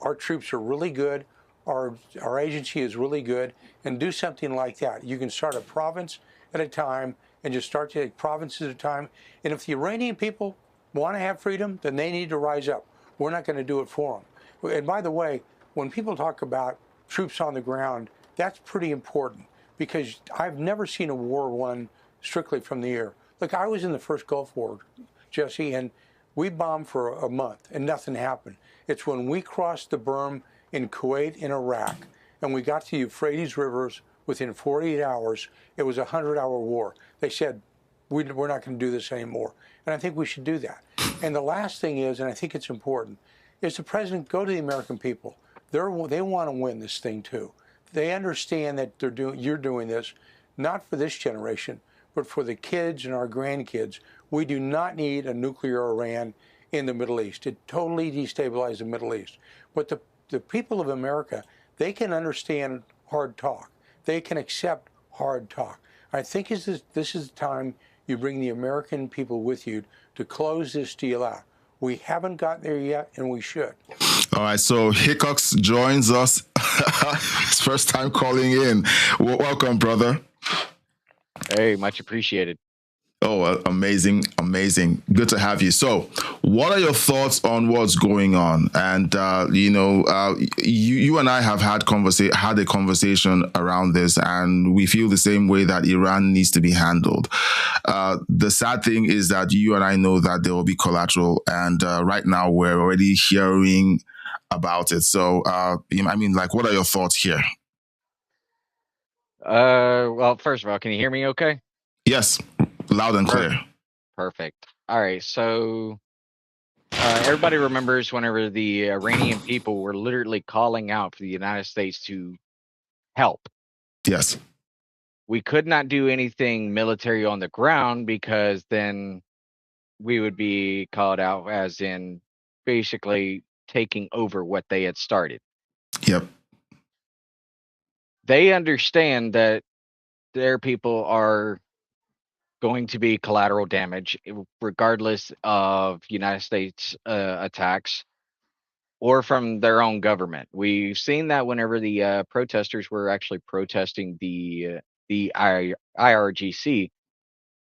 Our troops are really good. Our agency is really good. And do something like that. You can start a province at a time and just start to take provinces at a time. And if the Iranian people want to have freedom, then they need to rise up. We're not going to do it for them. And by the way, when people talk about troops on the ground, that's pretty important, because I've never seen a war won strictly from the air. Look, I was in the first Gulf War, Jesse, and we bombed for a month and nothing happened. It's when we crossed the berm in Kuwait and Iraq and we got to Euphrates rivers within 48 hours, it was a 100-hour war. They said, we're not going to do this anymore. And I think we should do that. And the last thing is, and I think it's important, is the president go to the American people. They want to win this thing too. They understand that you're doing this not for this generation, but for the kids and our grandkids. We do not need a nuclear Iran in the Middle East. It totally destabilized the Middle East. But the people of America, they can understand hard talk. They can accept hard talk. I think this is the time you bring the American people with you to close this deal out. We haven't gotten there yet, and we should. All right, so Hickox joins us. His first time calling in. Welcome, brother. Hey, much appreciated. Oh, amazing, amazing. Good to have you. So, what are your thoughts on what's going on? And, you and I have had a conversation around this, and we feel the same way that Iran needs to be handled. The sad thing is that you and I know that there will be collateral, and right now we're already hearing about it. So, what are your thoughts here? Well, first of all, can you hear me okay? Yes. Loud and clear. Perfect. All right. So everybody remembers whenever the Iranian people were literally calling out for the United States to help. Yes. We could not do anything military on the ground, because then we would be called out as in basically taking over what they had started. Yep. They understand that their people are going to be collateral damage regardless of United States attacks or from their own government. We've seen that whenever the protesters were actually protesting the IRGC,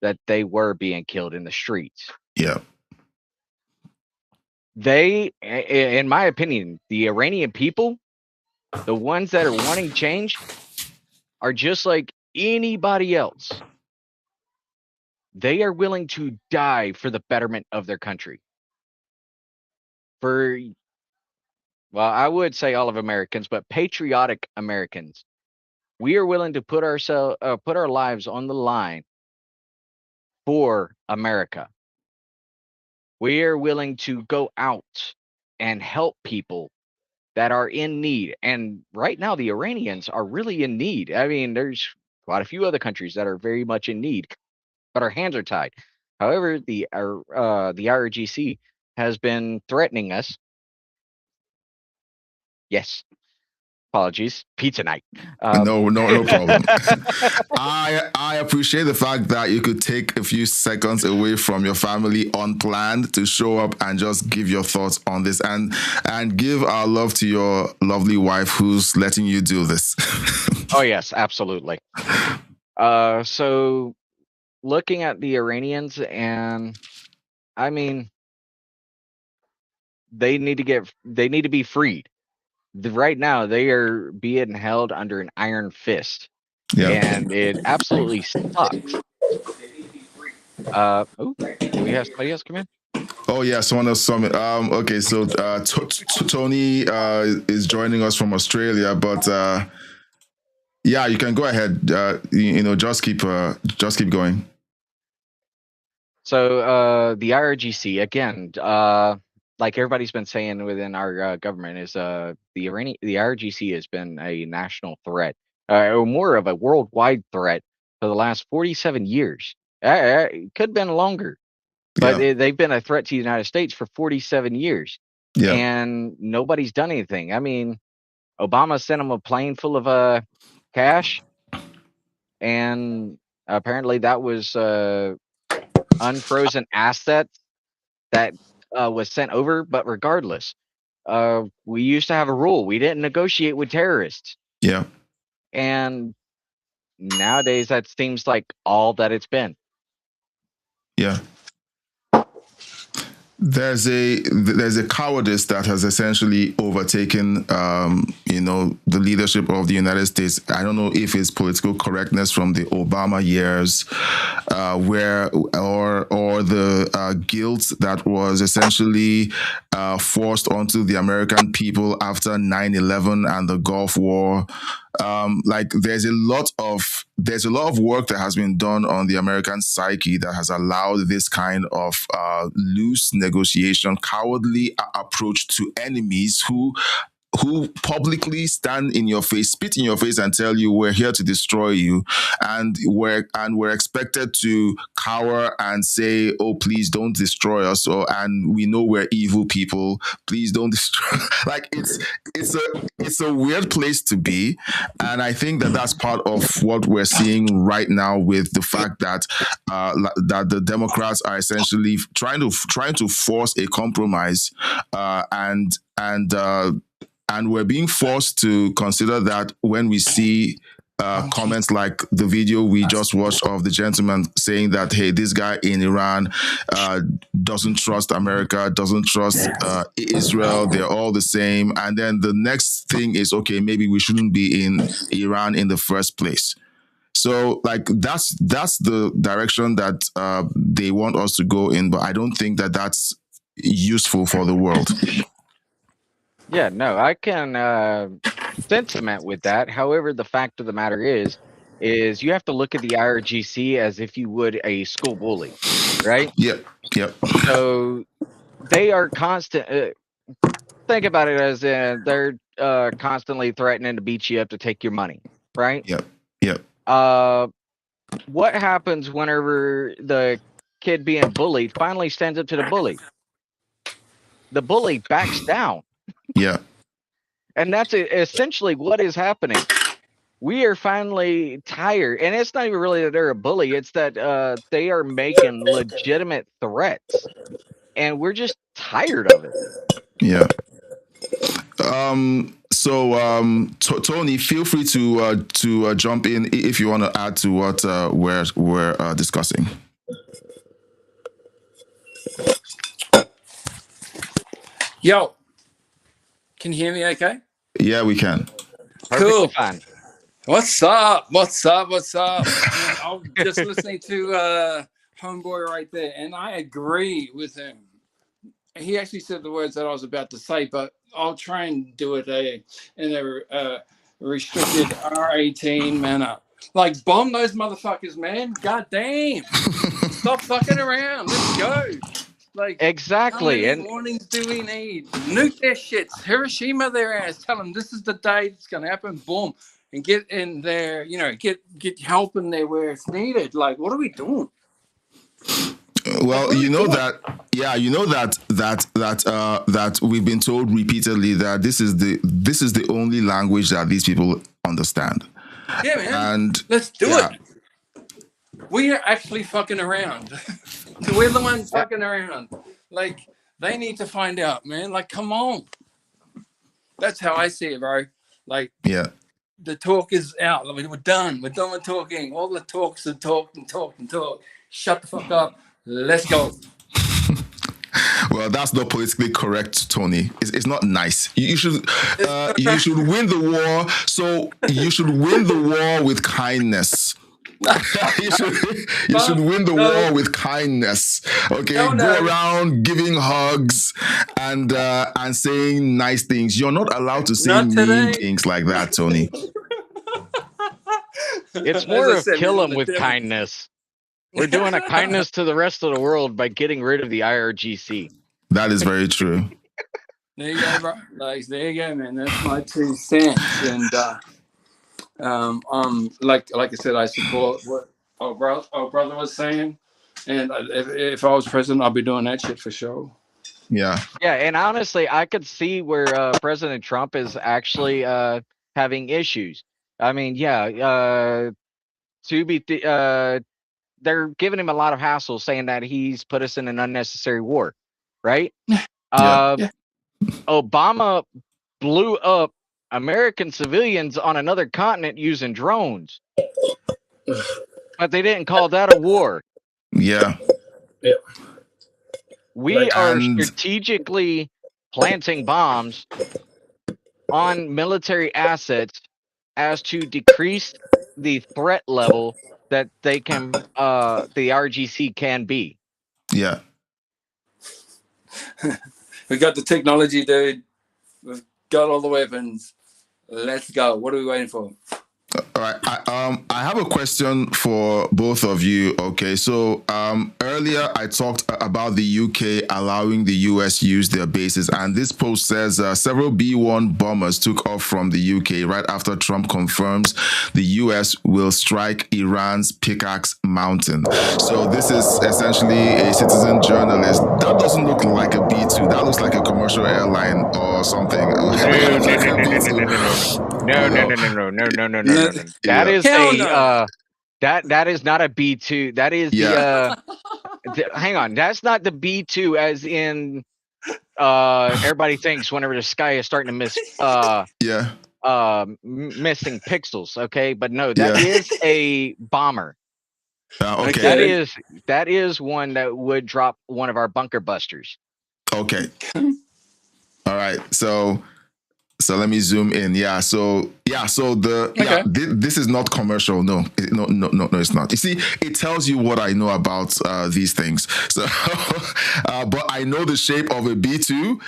that they were being killed in the streets. Yeah. They, in my opinion, the Iranian people, the ones that are wanting change, are just like anybody else. They are willing to die for the betterment of their country. Well, I would say all of Americans, but patriotic Americans. We are willing to put our lives on the line for America. We are willing to go out and help people that are in need. And right now, the Iranians are really in need. I mean, there's quite a few other countries that are very much in need, but our hands are tied. However, the IRGC has been threatening us. Yes, apologies. Pizza night. No problem. I appreciate the fact that you could take a few seconds away from your family unplanned to show up and just give your thoughts on this and give our love to your lovely wife who's letting you do this. Oh yes, absolutely. So looking at the Iranians, and I mean, they need to be freed. Right now they are being held under an iron fist. Yeah. And it absolutely sucks. Oh, do we have somebody else come in? Oh yeah, someone else saw me. Okay, so Tony is joining us from Australia, but yeah, you can go ahead. Just keep going. So the IRGC again, like everybody's been saying within our government, is the IRGC has been a national threat, or more of a worldwide threat for the last 47 years. It could have been longer, but they've been a threat to the United States for 47 years, and nobody's done anything. I mean, Obama sent them a plane full of cash, and apparently that was unfrozen assets that was sent over. But regardless, we used to have a rule: we didn't negotiate with terrorists. Yeah. And nowadays, that seems like all that it's been. Yeah. There's a cowardice that has essentially overtaken, the leadership of the United States. I don't know if it's political correctness from the Obama years, or the guilt that was essentially forced onto the American people after 9/11 and the Gulf War. There's a lot of work that has been done on the American psyche that has allowed this kind of loose negotiation, cowardly approach to enemies who publicly stand in your face, spit in your face, and tell you we're here to destroy you, and we're expected to cower and say, "Oh, please don't destroy us," and we know we're evil people. Please don't destroy. It's a weird place to be, and I think that that's part of what we're seeing right now with the fact that that the Democrats are essentially trying to force a compromise, and we're being forced to consider that when we see comments like the video we just watched of the gentleman saying that, hey, this guy in Iran doesn't trust America, doesn't trust Israel, they're all the same. And then the next thing is, okay, maybe we shouldn't be in Iran in the first place. So that's the direction that they want us to go in, but I don't think that that's useful for the world. Yeah, no, I can sentiment with that. However, the fact of the matter is you have to look at the IRGC as if you would a school bully, right? Yep. So they are constant. Think about it as they're constantly threatening to beat you up to take your money, right? Yep. What happens whenever the kid being bullied finally stands up to the bully? The bully backs down. Yeah. And that's essentially what is happening. We are finally tired. And it's not even really that they're a bully. It's that they are making legitimate threats. And we're just tired of it. Yeah. Tony, feel free to jump in if you want to add to what we're discussing. Yo, can you hear me okay? Yeah, we can. Cool. Fine. What's up? I was just listening to Homeboy right there, and I agree with him. He actually said the words that I was about to say, but I'll try and do it in a restricted R18 manner. Like, bomb those motherfuckers, man. God damn. Stop fucking around. Let's go. Like, Exactly. how And many warnings do we need? Nuke their shits. Hiroshima their ass. Tell them this is the day it's going to happen. Boom. And get in there, get help in there where it's needed. Like, what are we doing? Well, you know that, yeah, you know that we've been told repeatedly that this is the only language that these people understand. Yeah, man. And let's do it. We are actually fucking around. We're the ones fucking around. Like, they need to find out, man. Like, come on. That's how I see it, bro. Like, yeah, the talk is out. I mean, we're done. We're done with talking. All the talks and talk and talk and talk. Shut the fuck up. Let's go. Well, that's not politically correct, Tony. It's not nice. You should win the war. So you should win the war with kindness. you should win the war with kindness. Okay, go around giving hugs and saying nice things. You're not allowed to say mean things like that, Tony. It's more of kill them with kindness. We're doing a kindness to the rest of the world by getting rid of the IRGC. That is very true. There you go, bro. Like, there you go, man. That's my 2 cents. And like I said, I support what our brother was saying. And if I was president, I'd be doing that shit for sure. Yeah. Yeah, and honestly, I could see where President Trump is actually having issues. I mean, yeah, they're giving him a lot of hassle saying that he's put us in an unnecessary war, right? Obama blew up American civilians on another continent using drones, but they didn't call that a war. Yeah. We are strategically planting bombs on military assets as to decrease the threat level that they can the RGC can be. Yeah. We got the technology, dude. We've got all the weapons. Let's go. What are we waiting for? All right. I have a question for both of you. Okay. So earlier I talked about the UK allowing the US use their bases, and this post says several B-1 bombers took off from the UK right after Trump confirms the US will strike Iran's Pickaxe Mountain. So this is essentially a citizen journalist. That doesn't look like a B-2. That looks like a commercial airline or something. No. That is that is not a B-2. That is hang on. That's not the B-2 as in everybody thinks whenever the sky is starting to miss missing pixels, okay? But no, that is a bomber. Okay. That is one that would drop one of our bunker busters. Okay. All right. So let me zoom in. This is not commercial. No, it's not. You see, it tells you what I know about these things. So, but I know the shape of a B2.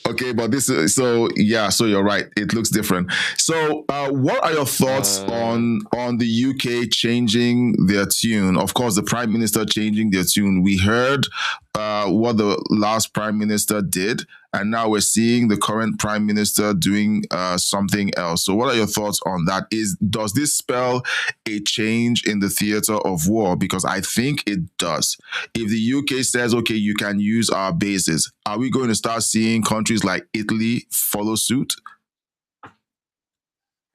Okay, but this is so you're right. It looks different. So, what are your thoughts on the UK changing their tune? Of course, the Prime Minister changing their tune. We heard what the last Prime Minister did, and now we're seeing the current Prime Minister doing something else. So what are your thoughts on that? Does this spell a change in the theater of war? Because I think it does. If the UK says, okay, you can use our bases, are we going to start seeing countries like Italy follow suit?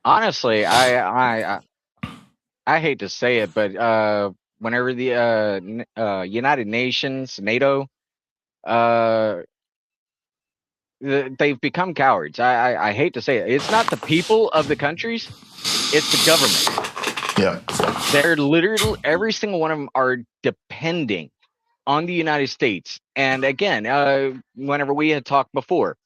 Honestly, I hate to say it, but whenever the United Nations, NATO, they've become cowards. I hate to say it. It's not the people of the countries, it's the government. Yeah. They're literally, every single one of them are depending on the United States. And again, whenever we had talked before,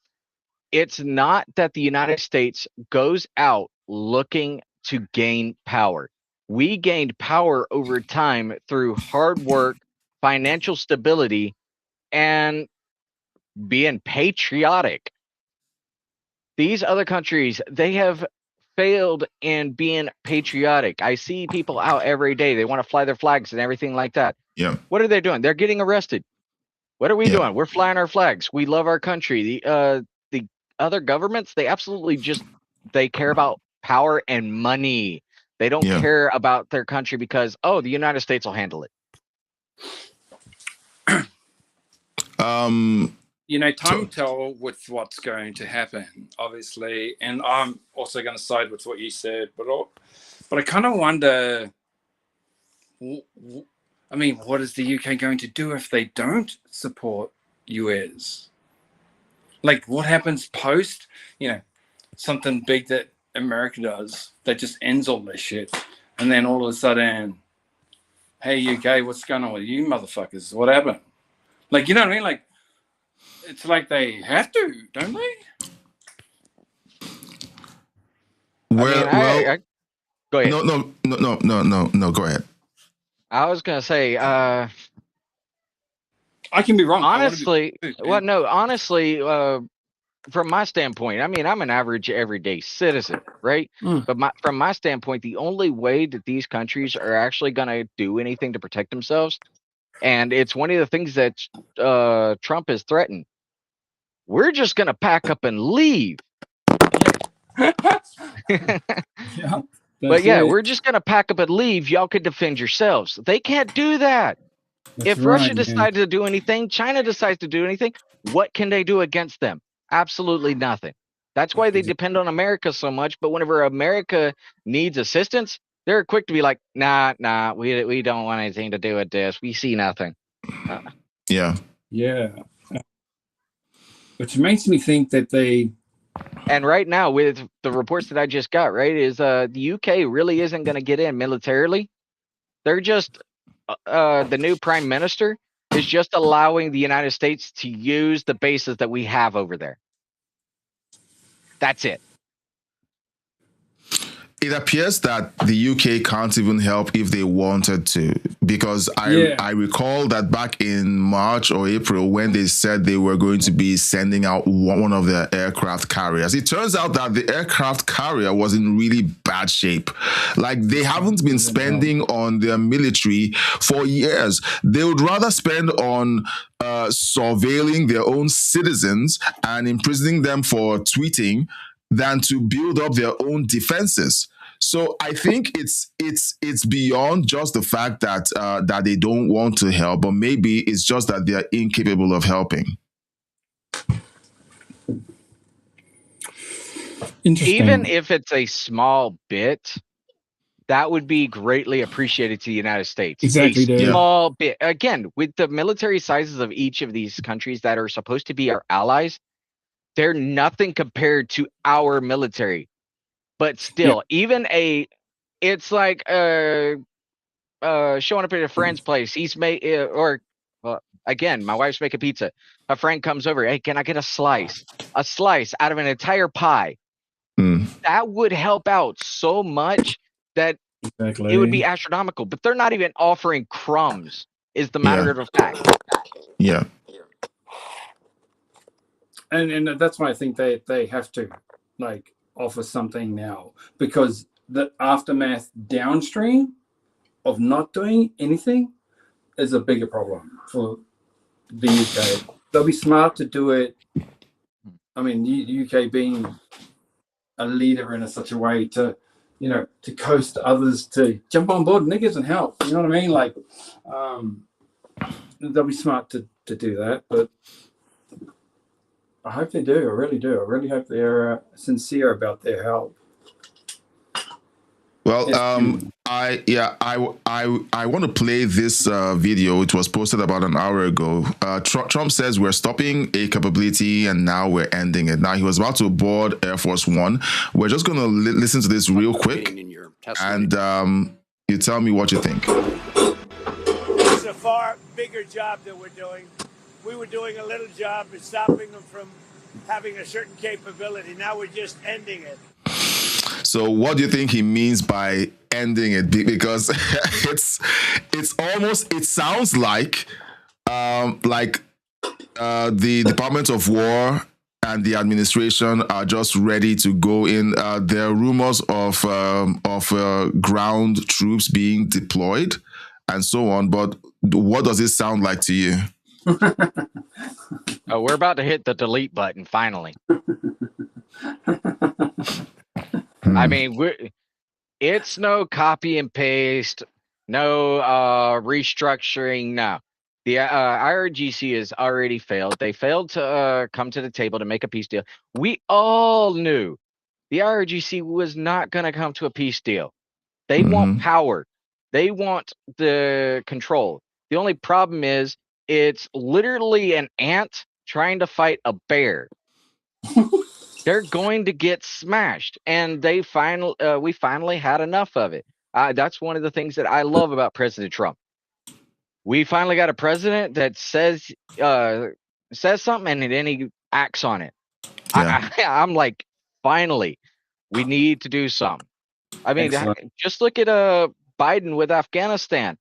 it's not that the United States goes out looking to gain power. We gained power over time through hard work, financial stability, and being patriotic. These other countries, they have failed in being patriotic. I see people out every day. They want to fly their flags and everything like that. Yeah. What are they doing? They're getting arrested. What are we doing? We're flying our flags. We love our country. The other governments, they absolutely they care about power and money. They don't care about their country because, the United States will handle it. Time will tell with what's going to happen, obviously, and I'm also going to side with what you said, but I kind of wonder. I mean, what is the UK going to do if they don't support US? Like, what happens post, something big that America does that just ends all this shit, and then all of a sudden, hey UK, what's going on with you motherfuckers? What happened? Like, you know what I mean? Like, it's like they have to, don't they? Well, go ahead. No, go ahead. I was gonna say, I can be wrong. Honestly, honestly, from my standpoint, I mean, I'm an average everyday citizen, right? But from my standpoint, the only way that these countries are actually gonna do anything to protect themselves, and it's one of the things that Trump has threatened. We're just gonna pack up and leave. But we're just gonna pack up and leave. Y'all could defend yourselves. They can't do that. If Russia decides to do anything, China decides to do anything, what can they do against them? Absolutely nothing. That's why they depend on America so much. But whenever America needs assistance, they're quick to be like, nah, we don't want anything to do with this. We see nothing. Yeah. Which makes me think that they. And right now, with the reports that I just got, right, is the UK really isn't going to get in militarily. They're just the new prime minister is just allowing the United States to use the bases that we have over there. That's it. It appears that the UK can't even help if they wanted to, because I recall that back in March or April when they said they were going to be sending out one of their aircraft carriers. It turns out that the aircraft carrier was in really bad shape. Like, they haven't been spending on their military for years. They would rather spend on surveilling their own citizens and imprisoning them for tweeting than to build up their own defenses. So I think it's beyond just the fact that that they don't want to help, but maybe it's just that they are incapable of helping. Even if it's a small bit, that would be greatly appreciated to the United States. Exactly. A small bit. Again, with the military sizes of each of these countries that are supposed to be our allies, they're nothing compared to our military. But still, it's like showing up at a friend's place. He's made, again, my wife's making pizza. A friend comes over. Hey, can I get a slice? A slice out of an entire pie. That would help out so much that it would be astronomical. But they're not even offering crumbs, is the matter of fact. Yeah. And that's why I think they have to offer something now, because the aftermath downstream of not doing anything is a bigger problem for the UK. They'll be smart to do it. I mean, the UK being a leader in such a way to coast others to jump on board niggas and help. You know what I mean? Like, they'll be smart to do that, but I hope they do. I really do. I really hope they're sincere about their help. Well, I want to play this video. It was posted about an hour ago. Trump says we're stopping a capability and now we're ending it. Now, he was about to board Air Force One. We're just going to listen to this real quick, and you tell me what you think. It's a far bigger job that we're doing. We were doing a little job of stopping them from having a certain capability. Now we're just ending it. So what do you think he means by ending it? Because it sounds like the Department of War and the administration are just ready to go in. There are rumors of ground troops being deployed and so on. But what does it sound like to you? Oh, we're about to hit the delete button finally. I mean, it's no copy and paste, no restructuring. No, the IRGC has already failed. They failed to come to the table to make a peace deal. We all knew the IRGC was not going to come to a peace deal. They want power. They want the control. The only problem is it's literally an ant trying to fight a bear. They're going to get smashed, and we finally had enough of it. That's one of the things that I love about President Trump. We finally got a president that says something and then he acts on it. Yeah. I'm like, finally, we need to do something. I mean, just look at Biden with Afghanistan.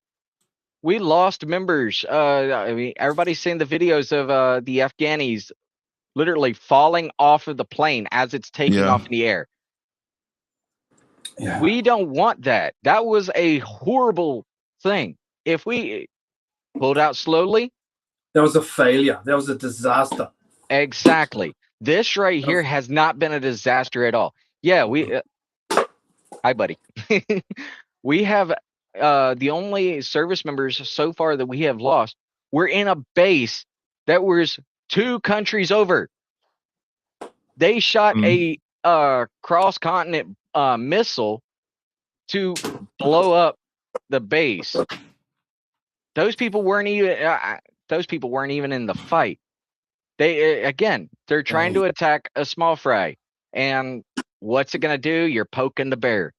We lost members. I mean, everybody's seen the videos of the Afghanis literally falling off of the plane as it's taking off in the air. Yeah. We don't want that. That was a horrible thing. If we pulled out slowly, that was a failure. That was a disaster. Exactly. This right here has not been a disaster at all. Yeah, we. Hi, buddy. We have the only service members so far that we have lost. We're in a base that was 2 countries over. They shot a cross-continent missile to blow up the base. Those people weren't even in the fight. They're trying to attack a small fry. And what's it gonna do? You're poking the bear.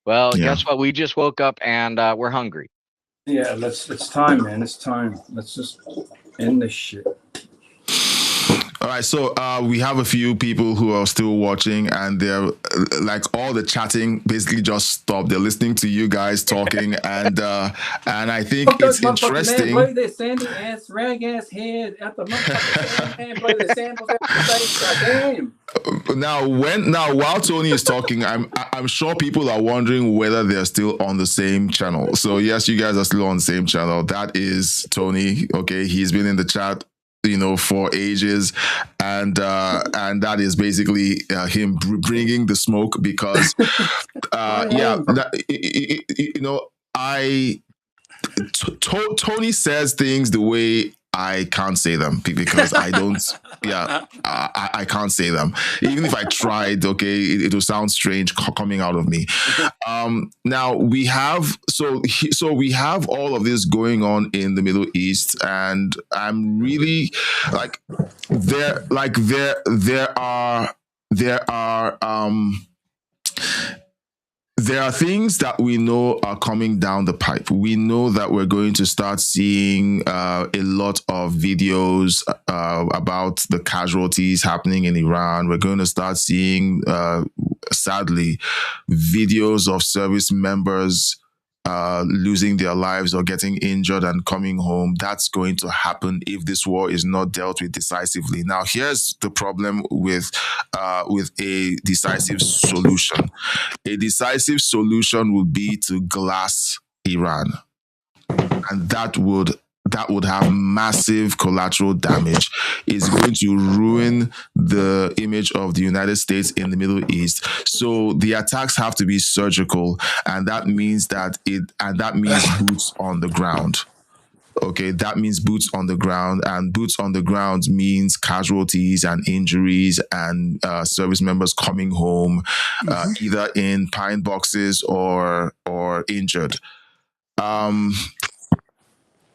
Well, guess what? We just woke up and we're hungry. Yeah, it's time, man. It's time. Let's just end this shit. All right, so we have a few people who are still watching, and they're like, all the chatting basically just stopped. They're listening to you guys talking, and I think it's interesting. Man, blow their sandy ass, rag ass head at the motherfucking man, blow their sandals out the face. Damn. Now, while Tony is talking, I'm sure people are wondering whether they're still on the same channel. So yes, you guys are still on the same channel. That is Tony. Okay, he's been in the chat, for ages, and that is basically him bringing the smoke, because Tony says things the way I can't say them, because I don't. I can't say them. Even if I tried, it will sound strange coming out of me. Now we have we have all of this going on in the Middle East, and I'm really there are things that we know are coming down the pipe. We know that we're going to start seeing a lot of videos about the casualties happening in Iran. We're going to start seeing, sadly, videos of service members losing their lives or getting injured and coming home. That's going to happen if this war is not dealt with decisively. Now, here's the problem with a decisive solution. A decisive solution would be to glass Iran, and that would have massive collateral damage. It's going to ruin the image of the United States in the Middle East. So the attacks have to be surgical, and that means boots on the ground. Okay, that means boots on the ground, and boots on the ground means casualties and injuries and service members coming home either in pine boxes or injured.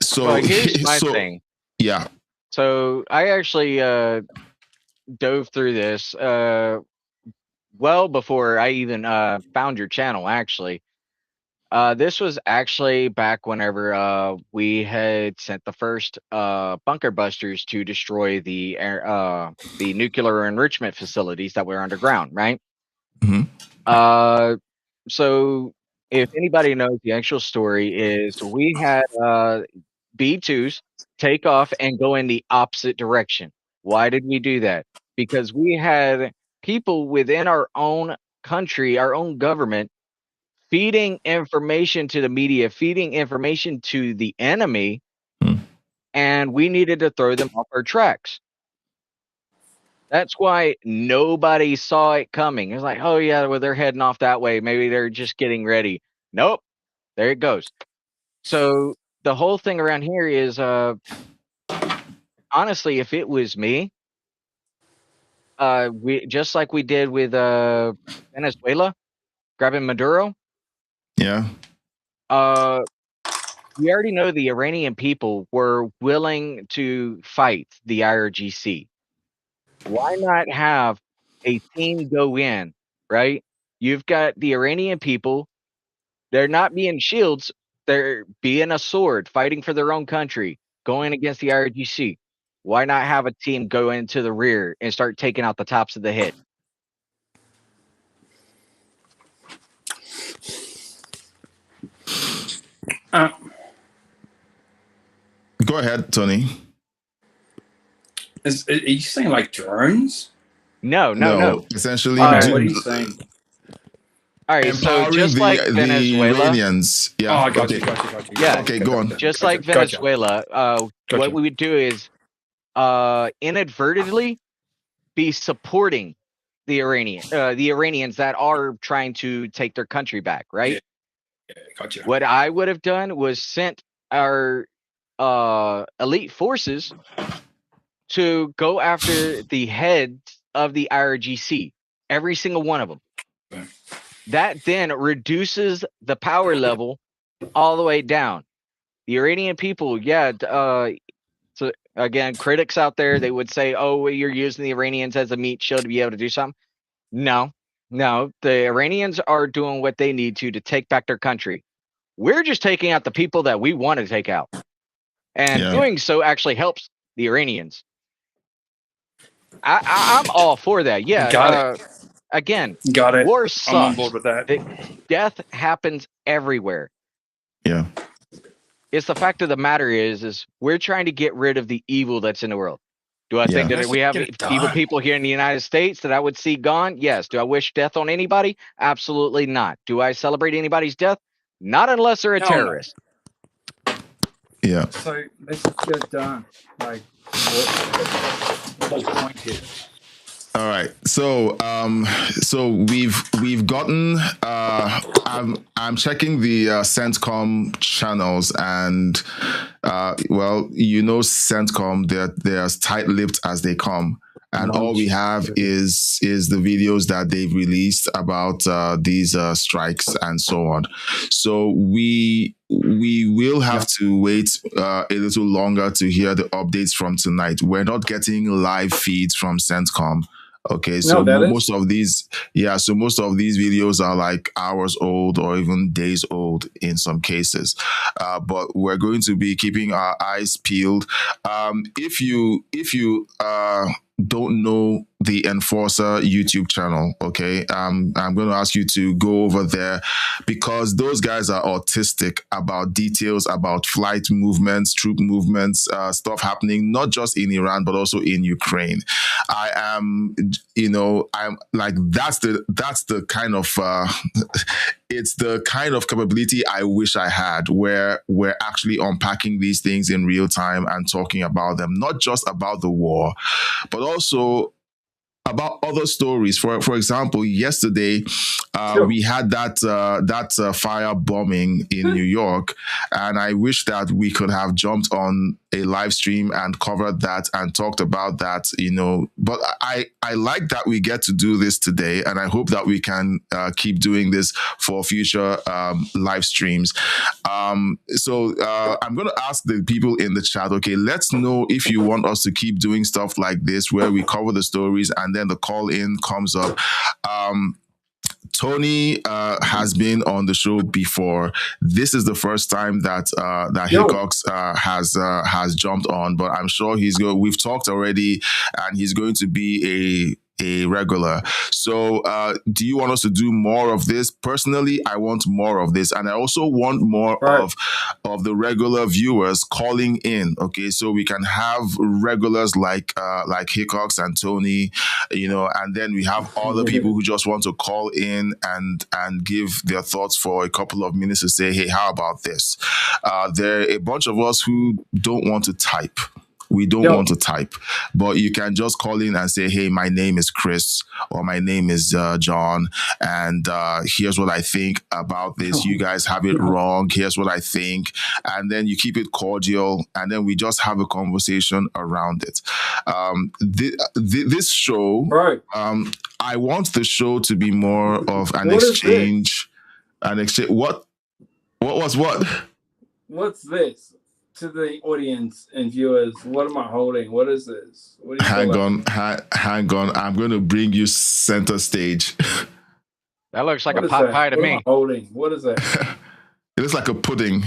So here's my thing. Yeah. So I actually dove through this well before I even found your channel, actually. This was actually back whenever we had sent the first bunker busters to destroy the nuclear enrichment facilities that were underground, right? Mm-hmm. So if anybody knows the actual story, is we had B-2s take off and go in the opposite direction. Why did we do that? Because we had people within our own country, our own government, feeding information to the media, feeding information to the enemy, and we needed to throw them off our tracks. That's why nobody saw it coming. It's like, oh yeah, well, they're heading off that way. Maybe they're just getting ready. Nope. There it goes. So the whole thing around here is, honestly, if it was me, we just like we did with Venezuela, grabbing Maduro. Yeah. We already know the Iranian people were willing to fight the IRGC. Why not have a team go in, right? You've got the Iranian people. They're not being shields. They're being a sword, fighting for their own country, going against the IRGC. Why not have a team go into the rear and start taking out the tops of the head? Go ahead, Tony. Are you saying like drones? No. Essentially, what are you saying? All right, so empowering just like Venezuela, the Iranians. Yeah. Oh, I got okay. you. Yeah. Okay, go on. Just like Venezuela, what we would do is inadvertently be supporting the Iranians that are trying to take their country back, right? Yeah, gotcha. What I would have done was sent our elite forces to go after the heads of the IRGC, every single one of them. That then reduces the power level all the way down. The Iranian people, so again, critics out there, they would say, oh, well, you're using the Iranians as a meat shield to be able to do something. No, the Iranians are doing what they need to take back their country. We're just taking out the people that we want to take out. And doing so actually helps the Iranians. I'm all for that. Yeah. Got it. Again, Got it. War sucks. I'm on board with that. Death happens everywhere. Yeah. It's the fact of the matter is we're trying to get rid of the evil that's in the world. Do I think that we have evil people here in the United States that I would see gone? Yes. Do I wish death on anybody? Absolutely not. Do I celebrate anybody's death? Not unless they're a terrorist. Yeah. So let's just get it done. Like, what's the point here? All right. So we've gotten I'm checking the CENTCOM channels, and CENTCOM, they're as tight-lipped as they come. And all we have is the videos that they've released about these strikes and so on. So we will have to wait a little longer to hear the updates from tonight. We're not getting live feeds from CENTCOM. Okay, so most of these videos are like hours old or even days old in some cases. But we're going to be keeping our eyes peeled. If you don't know the Enforcer YouTube channel, okay, I'm going to ask you to go over there, because those guys are autistic about details about flight movements, troop movements, stuff happening not just in Iran but also in Ukraine. I'm like, that's the kind of it's the kind of capability I wish I had, where we're actually unpacking these things in real time and talking about them, not just about the war, but also about other stories. For example, yesterday we had that fire bombing in New York, and I wish that we could have jumped on a live stream and covered that and talked about that, But I like that we get to do this today, and I hope that we can keep doing this for future live streams. So I'm going to ask the people in the chat, okay, let's know if you want us to keep doing stuff like this where we cover the stories and then the call in comes up. Tony has been on the show before. This is the first time that Hickox has jumped on, but I'm sure we've talked already, and he's going to be a regular. So do you want us to do more of this? Personally, I want more of this, and I also want more of the regular viewers calling in. Okay, so we can have regulars like Hickox and Tony, and then we have other people who just want to call in and give their thoughts for a couple of minutes to say, hey, how about this? There are a bunch of us who don't want to type. We don't want to type, but you can just call in and say, hey, my name is Chris, or my name is John, and here's what I think about this. You guys have it wrong. Here's what I think. And then you keep it cordial, and then we just have a conversation around it. This show, I want the show to be more of an exchange. What was what? What's this? To the audience and viewers, what am I holding? What is this? What do you hang on. I'm going to bring you center stage. That looks like a pot pie to me. Am I holding? What is that? It looks like a pudding.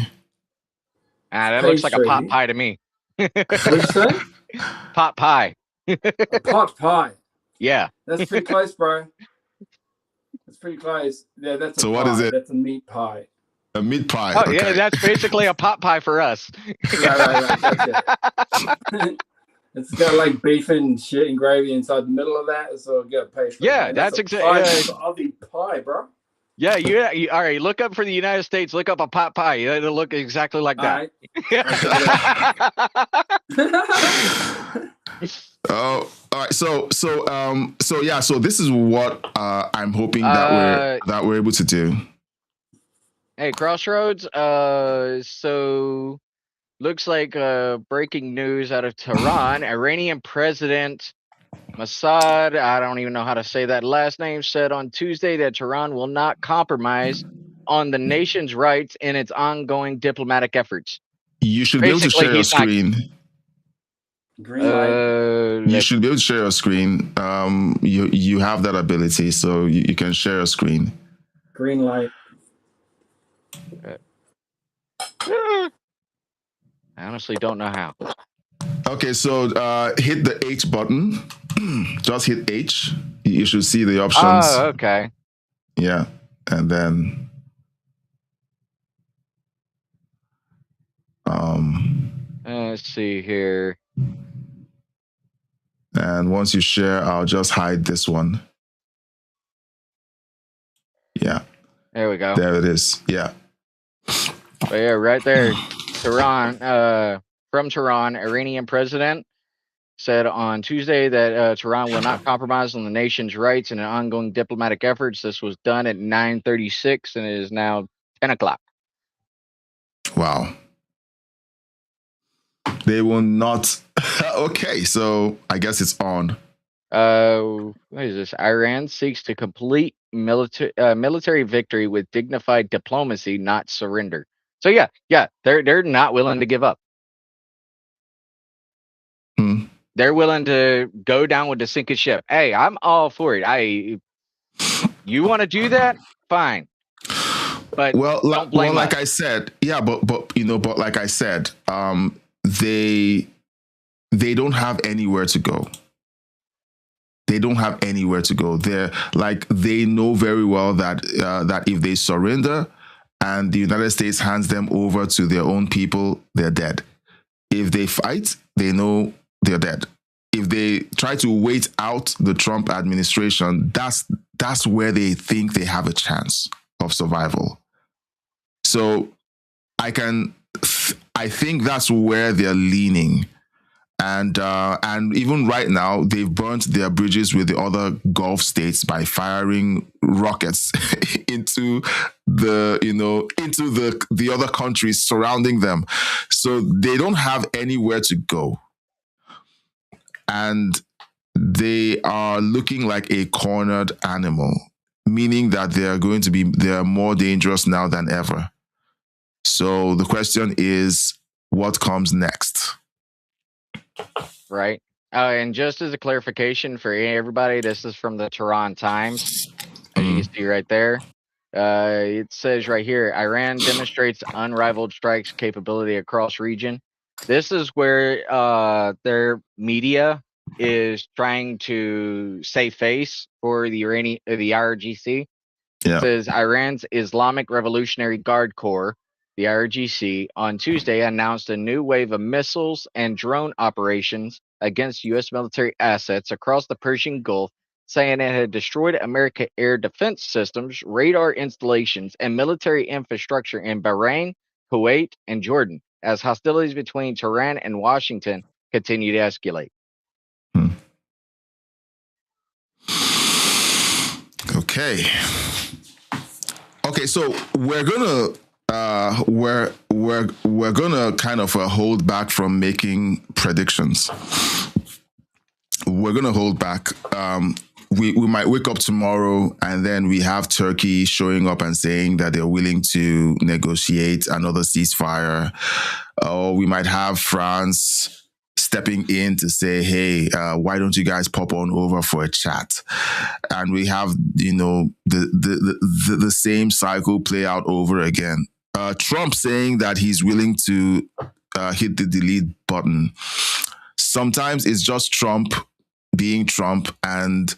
That looks like a pot pie to me. What'd you say? Pot pie. A pot pie. Yeah. That's pretty close, bro. That's pretty close. Yeah, that's so pie. What is it? That's a meat pie. A meat pie. Oh, okay. Yeah, that's basically a pot pie for us. Right. That's it's got like beef and shit and gravy inside the middle of that, so it'll get pastry. Yeah, man. that's exactly. Aussie pie, bro. Yeah, you all right. Look up for the United States. Look up a pot pie. It'll look exactly like that. Oh, all right. So yeah. So this is what I'm hoping that we're able to do. Hey, Crossroads. So looks like breaking news out of Tehran. Iranian President Mossad, I don't even know how to say that last name, said on Tuesday that Tehran will not compromise on the nation's rights in its ongoing diplomatic efforts. You should be able to share your screen. Green light. You should be able to share your screen. You have that ability, so you can share your screen. Green light. I honestly don't know how. Okay, so hit the H button. Just hit H. You should see the options. Oh, okay. Yeah, and then let's see here. And once you share, I'll just hide this one. Yeah. There we go. There it is. Yeah. But yeah, right there. Tehran, from Tehran, Iranian president said on Tuesday that Tehran will not compromise on the nation's rights in an ongoing diplomatic efforts. This was done at 9:36 and it is now 10 o'clock. Wow. They will not. Okay, so I guess it's on. What is this? Iran seeks to complete military victory with dignified diplomacy, not surrender. So yeah, they're not willing to give up. They're willing to go down with the sinking ship. Hey, I'm all for it. You want to do that? Fine. But don't blame like us. I said, yeah, but like I said, they don't have anywhere to go. They don't have anywhere to go. They know very well that that if they surrender and the United States hands them over to their own people, they're dead. If they fight, they know they're dead. If they try to wait out the Trump administration, that's where they think they have a chance of survival. So I think that's where they're leaning. And even right now, they've burnt their bridges with the other Gulf states by firing rockets into the other countries surrounding them. So they don't have anywhere to go. And they are looking like a cornered animal, meaning that they are more dangerous now than ever. So the question is, what comes next? Right. And just as a clarification for everybody, this is from the Tehran Times. As you can see right there. It says right here, Iran demonstrates unrivaled strikes capability across region. This is where their media is trying to save face for the IRGC. Yeah. It says Iran's Islamic Revolutionary Guard Corps, the IRGC, on Tuesday announced a new wave of missiles and drone operations against U.S. military assets across the Persian Gulf, saying it had destroyed American air defense systems, radar installations, and military infrastructure in Bahrain, Kuwait, and Jordan, as hostilities between Tehran and Washington continue to escalate. Okay, so we're gonna we're gonna kind of hold back from making predictions. We're gonna hold back. We might wake up tomorrow and then we have Turkey showing up and saying that they're willing to negotiate another ceasefire, or we might have France stepping in to say, hey, why don't you guys pop on over for a chat? And we have, the same cycle play out over again. Trump saying that he's willing to hit the delete button. Sometimes it's just Trump being Trump and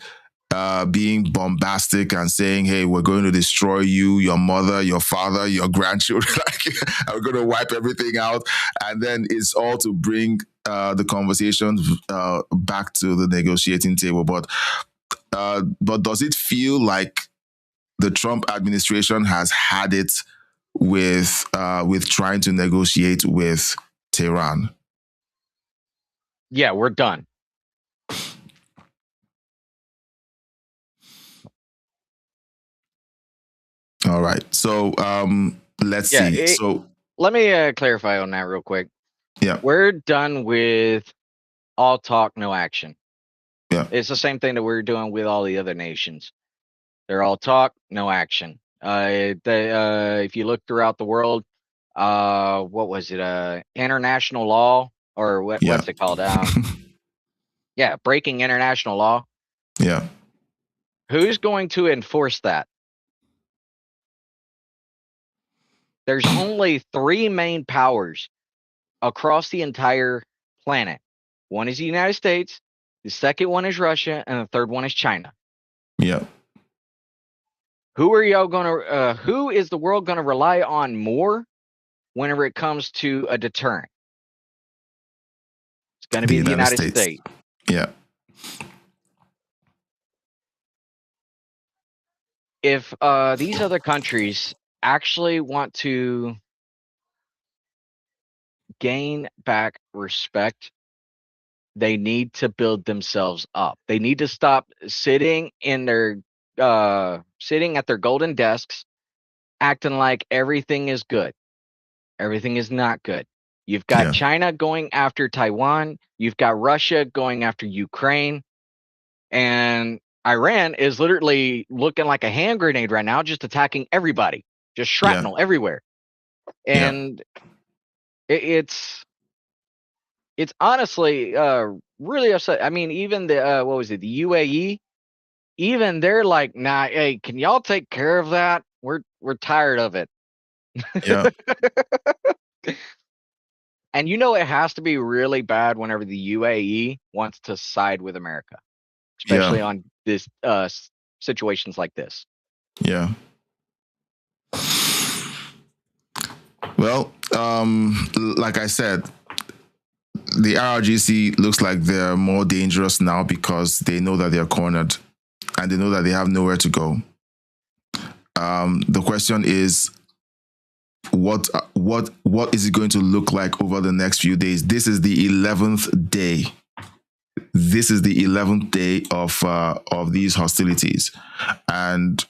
being bombastic and saying, hey, we're going to destroy you, your mother, your father, your grandchildren. We're going to wipe everything out. And then it's all to bring the conversation back to the negotiating table. But does it feel like the Trump administration has had it with trying to negotiate with Tehran? Yeah, we're done. All right. So let's see. So let me clarify on that real quick. Yeah. We're done with all talk, no action. Yeah. It's the same thing that we're doing with all the other nations. They're all talk, no action. If you look throughout the world, what was it? International law, or what's it called? Yeah, breaking international law. Yeah. Who's going to enforce that? There's only 3 main powers across the entire planet. One is the United States, the second one is Russia, and the third one is China. Yeah. Who is the world gonna rely on more whenever it comes to a deterrent? It's gonna be the United States. Yeah. If these other countries actually want to gain back respect, they need to build themselves up. They need to stop sitting at their golden desks, acting like everything is good. Everything is not good. You've got China going after Taiwan. You've got Russia going after Ukraine. And Iran is literally looking like a hand grenade right now, just attacking everybody. Just shrapnel everywhere. And it's honestly really upset. I mean, even the what was it, the UAE? Even they're like, nah, hey, can y'all take care of that? We're tired of it. Yeah. And it has to be really bad whenever the UAE wants to side with America, especially on this situations like this. Yeah. Well, like I said, the IRGC looks like they're more dangerous now because they know that they're cornered and they know that they have nowhere to go. The question is, what is it going to look like over the next few days? This is the 11th day. This is the 11th day of these hostilities, and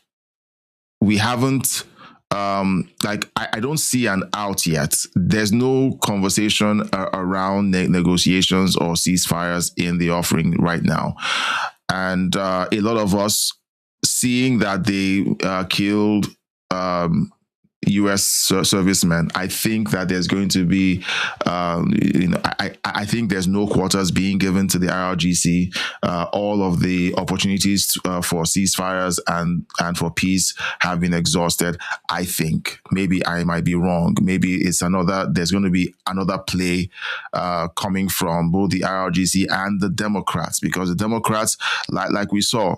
we haven't. I don't see an out yet. There's no conversation around negotiations or ceasefires in the offering right now. And a lot of us seeing that they killed U.S. servicemen. I think that there's going to be, I think there's no quarters being given to the IRGC. All of the opportunities for ceasefires and for peace have been exhausted. I think maybe I might be wrong. Maybe there's going to be another play coming from both the IRGC and the Democrats, because the Democrats, like we saw,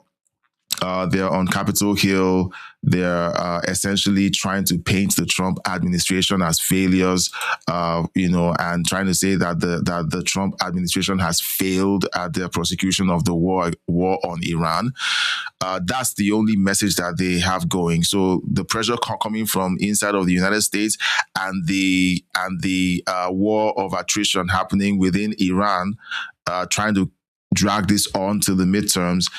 they're on Capitol Hill. They're essentially trying to paint the Trump administration as failures, and trying to say that the Trump administration has failed at the prosecution of the war on Iran. That's the only message that they have going. So the pressure coming from inside of the United States and the war of attrition happening within Iran, trying to drag this on to the midterms.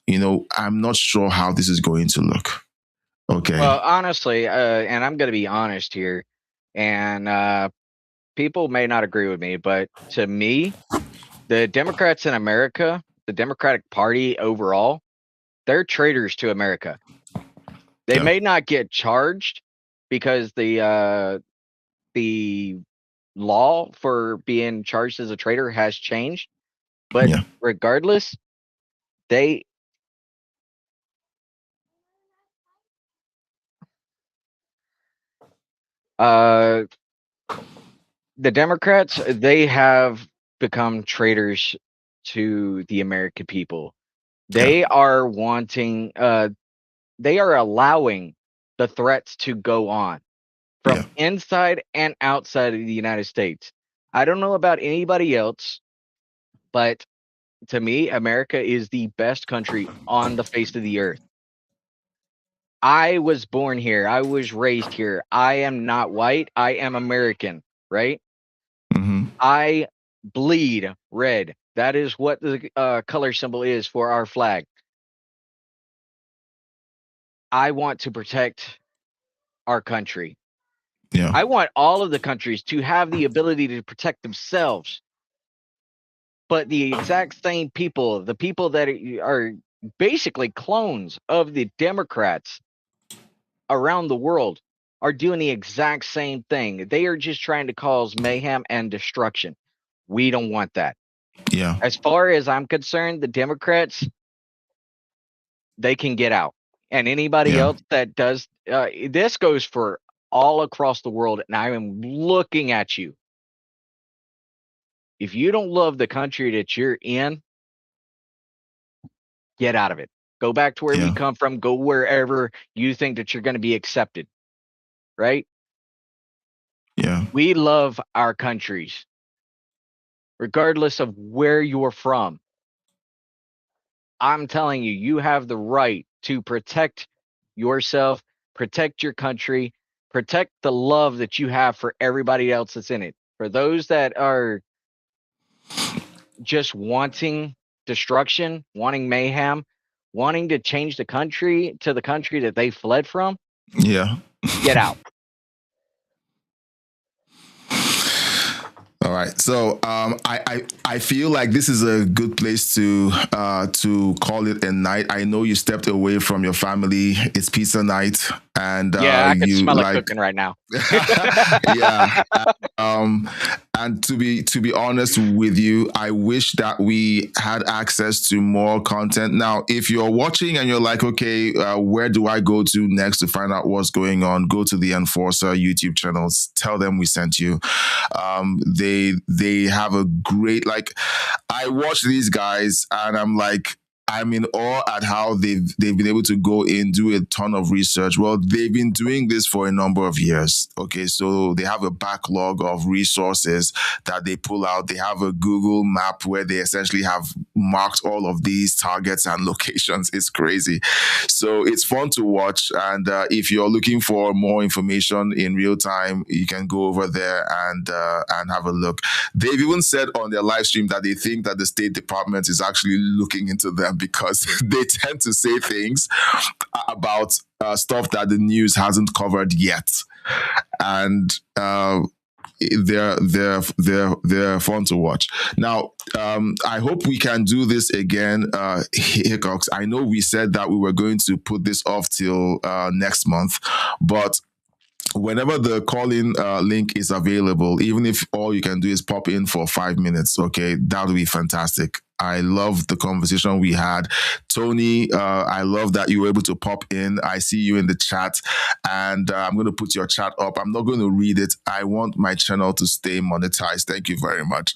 I'm not sure how this is going to look. Okay. Well, honestly, and I'm going to be honest here, and people may not agree with me, but to me, the Democrats in America, the Democratic Party overall, they're traitors to America. They may not get charged because the law for being charged as a traitor has changed, but regardless, the Democrats, they have become traitors to the American people. They are wanting, they are allowing the threats to go on from inside and outside of the United States. I don't know about anybody else, but to me, America is the best country on the face of the earth. I was born here. I was raised here. I am not white. I am American, right? I bleed red. That is what the color symbol is for our flag. I want to protect our country. Yeah. I want all of the countries to have the ability to protect themselves. But the exact same people, the people that are basically clones of the Democrats around the world, are doing the exact same thing. They are just trying to cause mayhem and destruction. We don't want that. Yeah. As far as I'm concerned, the Democrats, they can get out. And anybody else that does, this goes for all across the world. And I am looking at you. If you don't love the country that you're in, get out of it. Go back to where we come from. Go wherever you think that you're going to be accepted. Right? Yeah. We love our countries, regardless of where you're from. I'm telling you, you have the right to protect yourself, protect your country, protect the love that you have for everybody else that's in it. For those that are just wanting destruction, wanting mayhem, wanting to change the country to the country that they fled from, get out. All right, so I feel like this is a good place to call it a night. I know you stepped away from your family. It's pizza night, and I can smell it cooking right now. Yeah. And to be honest with you, I wish that we had access to more content. Now, if you're watching and you're like, okay, where do I go to next to find out what's going on? Go to the Enforcer YouTube channels. Tell them we sent you. They have a great, I watch these guys and I'm in awe at how they've been able to go in, do a ton of research. Well, they've been doing this for a number of years. Okay, so they have a backlog of resources that they pull out. They have a Google map where they essentially have marked all of these targets and locations. It's crazy. So it's fun to watch. And if you're looking for more information in real time, you can go over there and have a look. They've even said on their live stream that they think that the State Department is actually looking into them, because they tend to say things about stuff that the news hasn't covered yet, and they're fun to watch. Now, I hope we can do this again, Hickox. I know we said that we were going to put this off till next month, but whenever the call-in link is available, even if all you can do is pop in for 5 minutes, okay, that would be fantastic. I love the conversation we had. Tony, I love that you were able to pop in. I see you in the chat, and I'm going to put your chat up. I'm not going to read it. I want my channel to stay monetized. Thank you very much.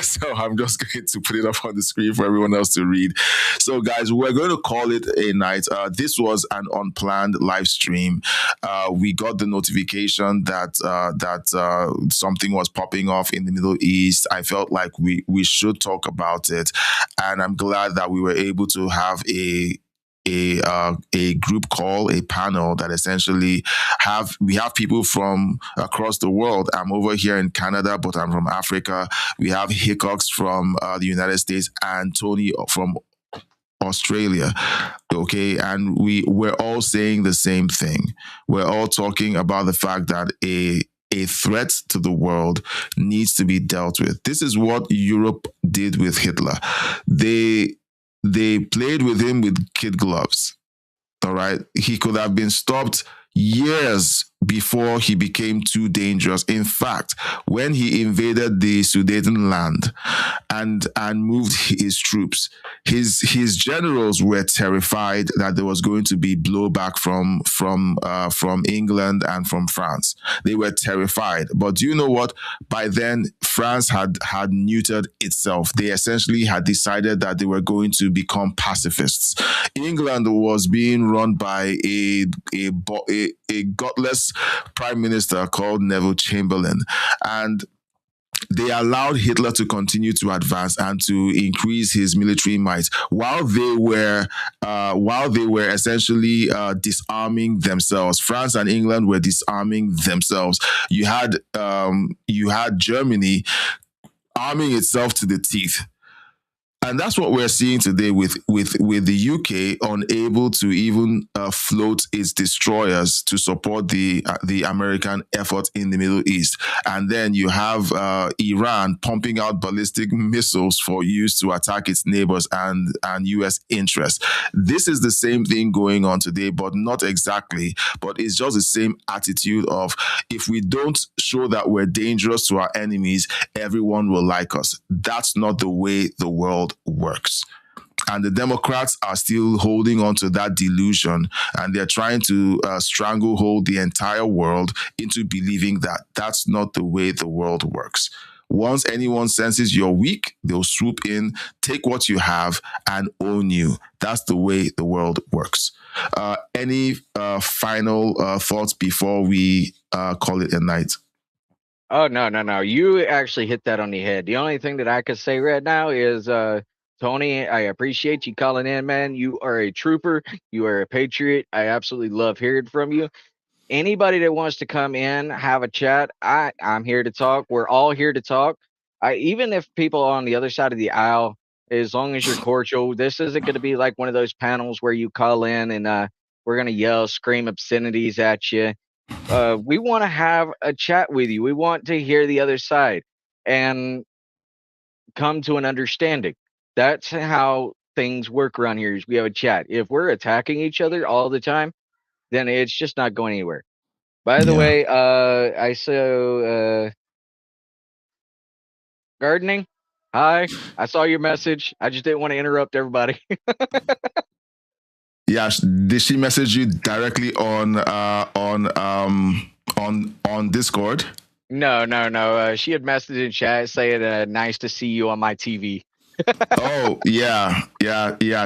So I'm just going to put it up on the screen for everyone else to read. So guys, we're going to call it a night. This was an unplanned live stream. We got the notification that something was popping off in the Middle East. I felt like we should talk about it. And I'm glad that we were able to have a group call, a panel that essentially we have people from across the world. I'm over here in Canada, but I'm from Africa. We have Hickox from the United States and Tony from Australia. Okay, and we're all saying the same thing. We're all talking about the fact that a threat to the world needs to be dealt with. This is what Europe did with Hitler. They played with him with kid gloves. All right. He could have been stopped years before he became too dangerous. In fact, when he invaded the Sudetenland and moved his troops, his generals were terrified that there was going to be blowback from England and from France. They were terrified. But do you know what? By then, France had neutered itself. They essentially had decided that they were going to become pacifists. England was being run by a gutless prime minister called Neville Chamberlain, and they allowed Hitler to continue to advance and to increase his military might while they were essentially disarming themselves. France and England were disarming themselves. You had Germany arming itself to the teeth. And that's what we're seeing today with the UK unable to even float its destroyers to support the American effort in the Middle East. And then you have Iran pumping out ballistic missiles for use to attack its neighbors and US interests. This is the same thing going on today, but not exactly. But it's just the same attitude of, if we don't show that we're dangerous to our enemies, everyone will like us. That's not the way the world works. And the Democrats are still holding on to that delusion, and they're trying to stranglehold the entire world into believing that that's not the way the world works. Once anyone senses you're weak, they'll swoop in, take what you have, and own you. That's the way the world works. Any final thoughts before we call it a night? Oh, no. You actually hit that on the head. The only thing that I could say right now is, Tony, I appreciate you calling in, man. You are a trooper. You are a patriot. I absolutely love hearing from you. Anybody that wants to come in, have a chat, I'm here to talk. We're all here to talk. Even if people on the other side of the aisle, as long as you're cordial, this isn't going to be like one of those panels where you call in and we're going to yell, scream obscenities at you. We want to have a chat with you. We want to hear the other side and come to an understanding. That's how things work around here, is we have a chat. If we're attacking each other all the time, then it's just not going anywhere. By the way, I saw gardening. Hi, I saw your message. I just didn't want to interrupt everybody. Yeah, did she message you directly on Discord? No. She had messaged in chat saying, "Nice to see you on my TV." Oh, yeah,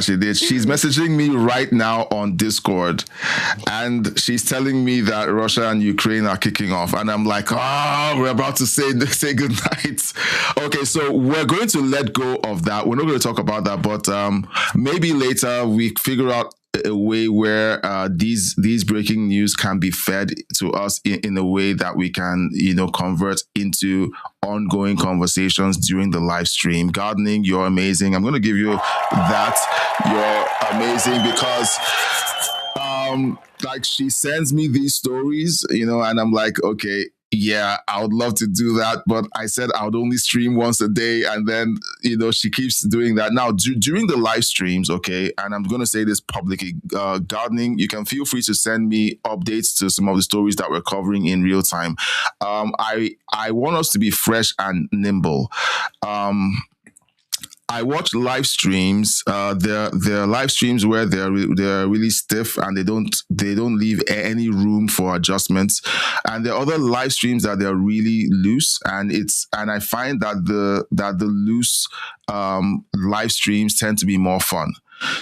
she did. She's messaging me right now on Discord, and she's telling me that Russia and Ukraine are kicking off, and I'm like, we're about to say good night. Okay, so we're going to let go of that. We're not going to talk about that, but maybe later we figure out a way where these breaking news can be fed to us in a way that we can, convert into ongoing conversations during the live stream. Gardening, you're amazing. I'm going to give you that. You're amazing because like she sends me these stories, and I'm like, okay, Yeah, I would love to do that, but I said I would only stream once a day, and then she keeps doing that. Now during the live streams, okay, and I'm going to say this publicly, gardening, you can feel free to send me updates to some of the stories that we're covering in real time. I want us to be fresh and nimble. I watch live streams. There are live streams where they're really stiff and they don't leave any room for adjustments. And there are other live streams that they're really loose, and I find that the loose live streams tend to be more fun.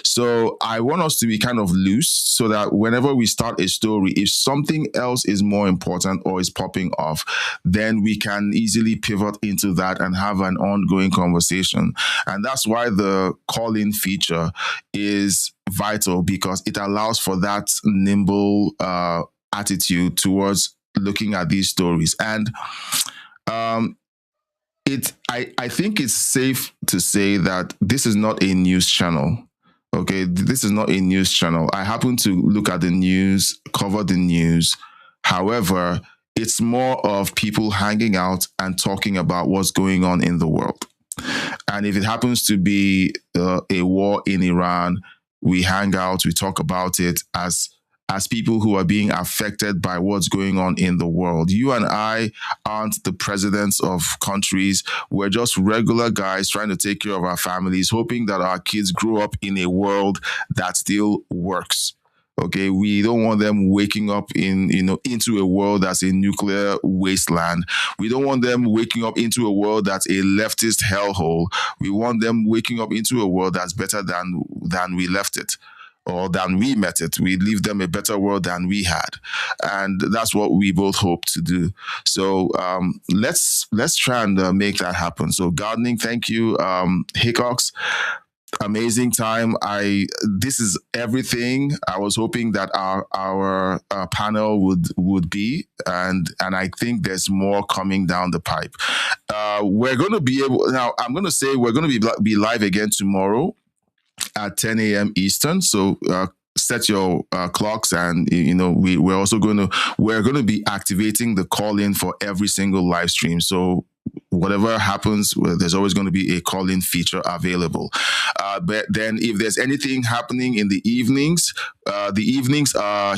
So I want us to be kind of loose so that whenever we start a story, if something else is more important or is popping off, then we can easily pivot into that and have an ongoing conversation. And that's why the call-in feature is vital, because it allows for that nimble attitude towards looking at these stories. And I think it's safe to say that this is not a news channel. Okay, this is not a news channel. I happen to look at the news, cover the news. However, it's more of people hanging out and talking about what's going on in the world. And if it happens to be a war in Iran, we hang out, we talk about it as people who are being affected by what's going on in the world. You and I aren't the presidents of countries. We're just regular guys trying to take care of our families, hoping that our kids grow up in a world that still works. Okay, we don't want them waking up into a world that's a nuclear wasteland. We don't want them waking up into a world that's a leftist hellhole. We want them waking up into a world that's better than we left it, or than we met it. We leave them a better world than we had. And that's what we both hope to do. So let's try and make that happen. So gardening, thank you. Hickox, amazing time. This is everything I was hoping that our panel would be, and I think there's more coming down the pipe. We're going to be able, now I'm going to say we're going to be live again tomorrow at 10 a.m. Eastern. So set your clocks, and we're also going to be activating the call-in for every single live stream. So whatever happens, there's always going to be a call-in feature available. But then if there's anything happening in the evenings are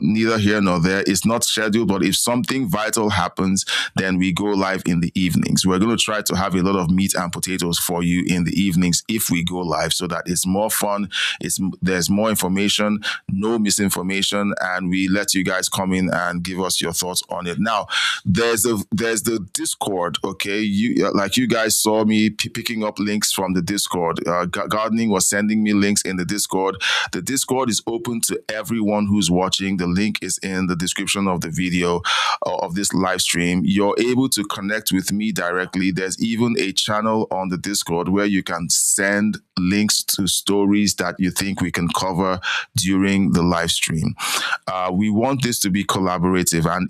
neither here nor there. It's not scheduled, but if something vital happens, then we go live in the evenings. We're going to try to have a lot of meat and potatoes for you in the evenings if we go live, so that it's more fun. There's more information, no misinformation, and we let you guys come in and give us your thoughts on it. Now, there's the Discord. Okay, you guys saw me picking up links from the Discord. Gardening was sending me links in the Discord. The Discord is open to everyone who's watching. The link is in the description of the video of this live stream. You're able to connect with me directly. There's even a channel on the Discord where you can send links to stories that you think we can cover during the live stream. We want this to be collaborative, and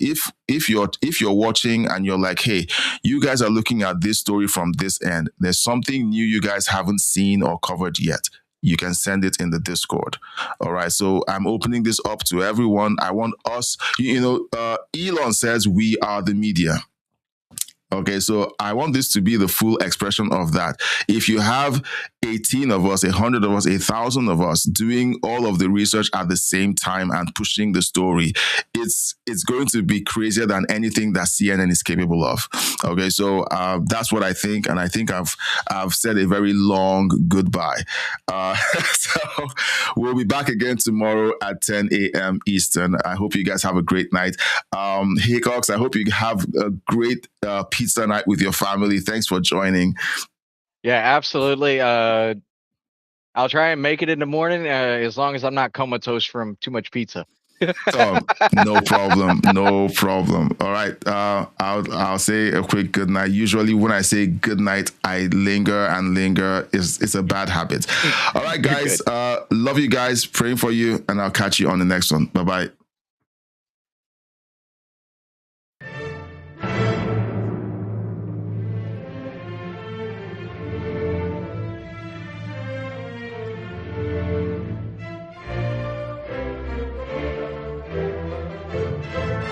if you're watching and you're like, hey, you guys are looking at this story from this end, there's something new you guys haven't seen or covered yet, you can send it in the Discord. All right. So I'm opening this up to everyone. I want us, Elon says we are the media. Okay, so I want this to be the full expression of that. If you have 18 of us, 100 of us, 1,000 of us doing all of the research at the same time and pushing the story, it's going to be crazier than anything that CNN is capable of. Okay, so that's what I think, and I think I've said a very long goodbye. So we'll be back again tomorrow at 10 a.m. Eastern. I hope you guys have a great night. Hickox, I hope you have a great pizza night with your family. Thanks for joining. Yeah, absolutely. I'll try and make it in the morning as long as I'm not comatose from too much pizza. No problem. No problem. All right. I'll say a quick good night. Usually when I say good night, I linger and linger. It's a bad habit. All right, guys. Love you guys. Praying for you, and I'll catch you on the next one. Bye-bye.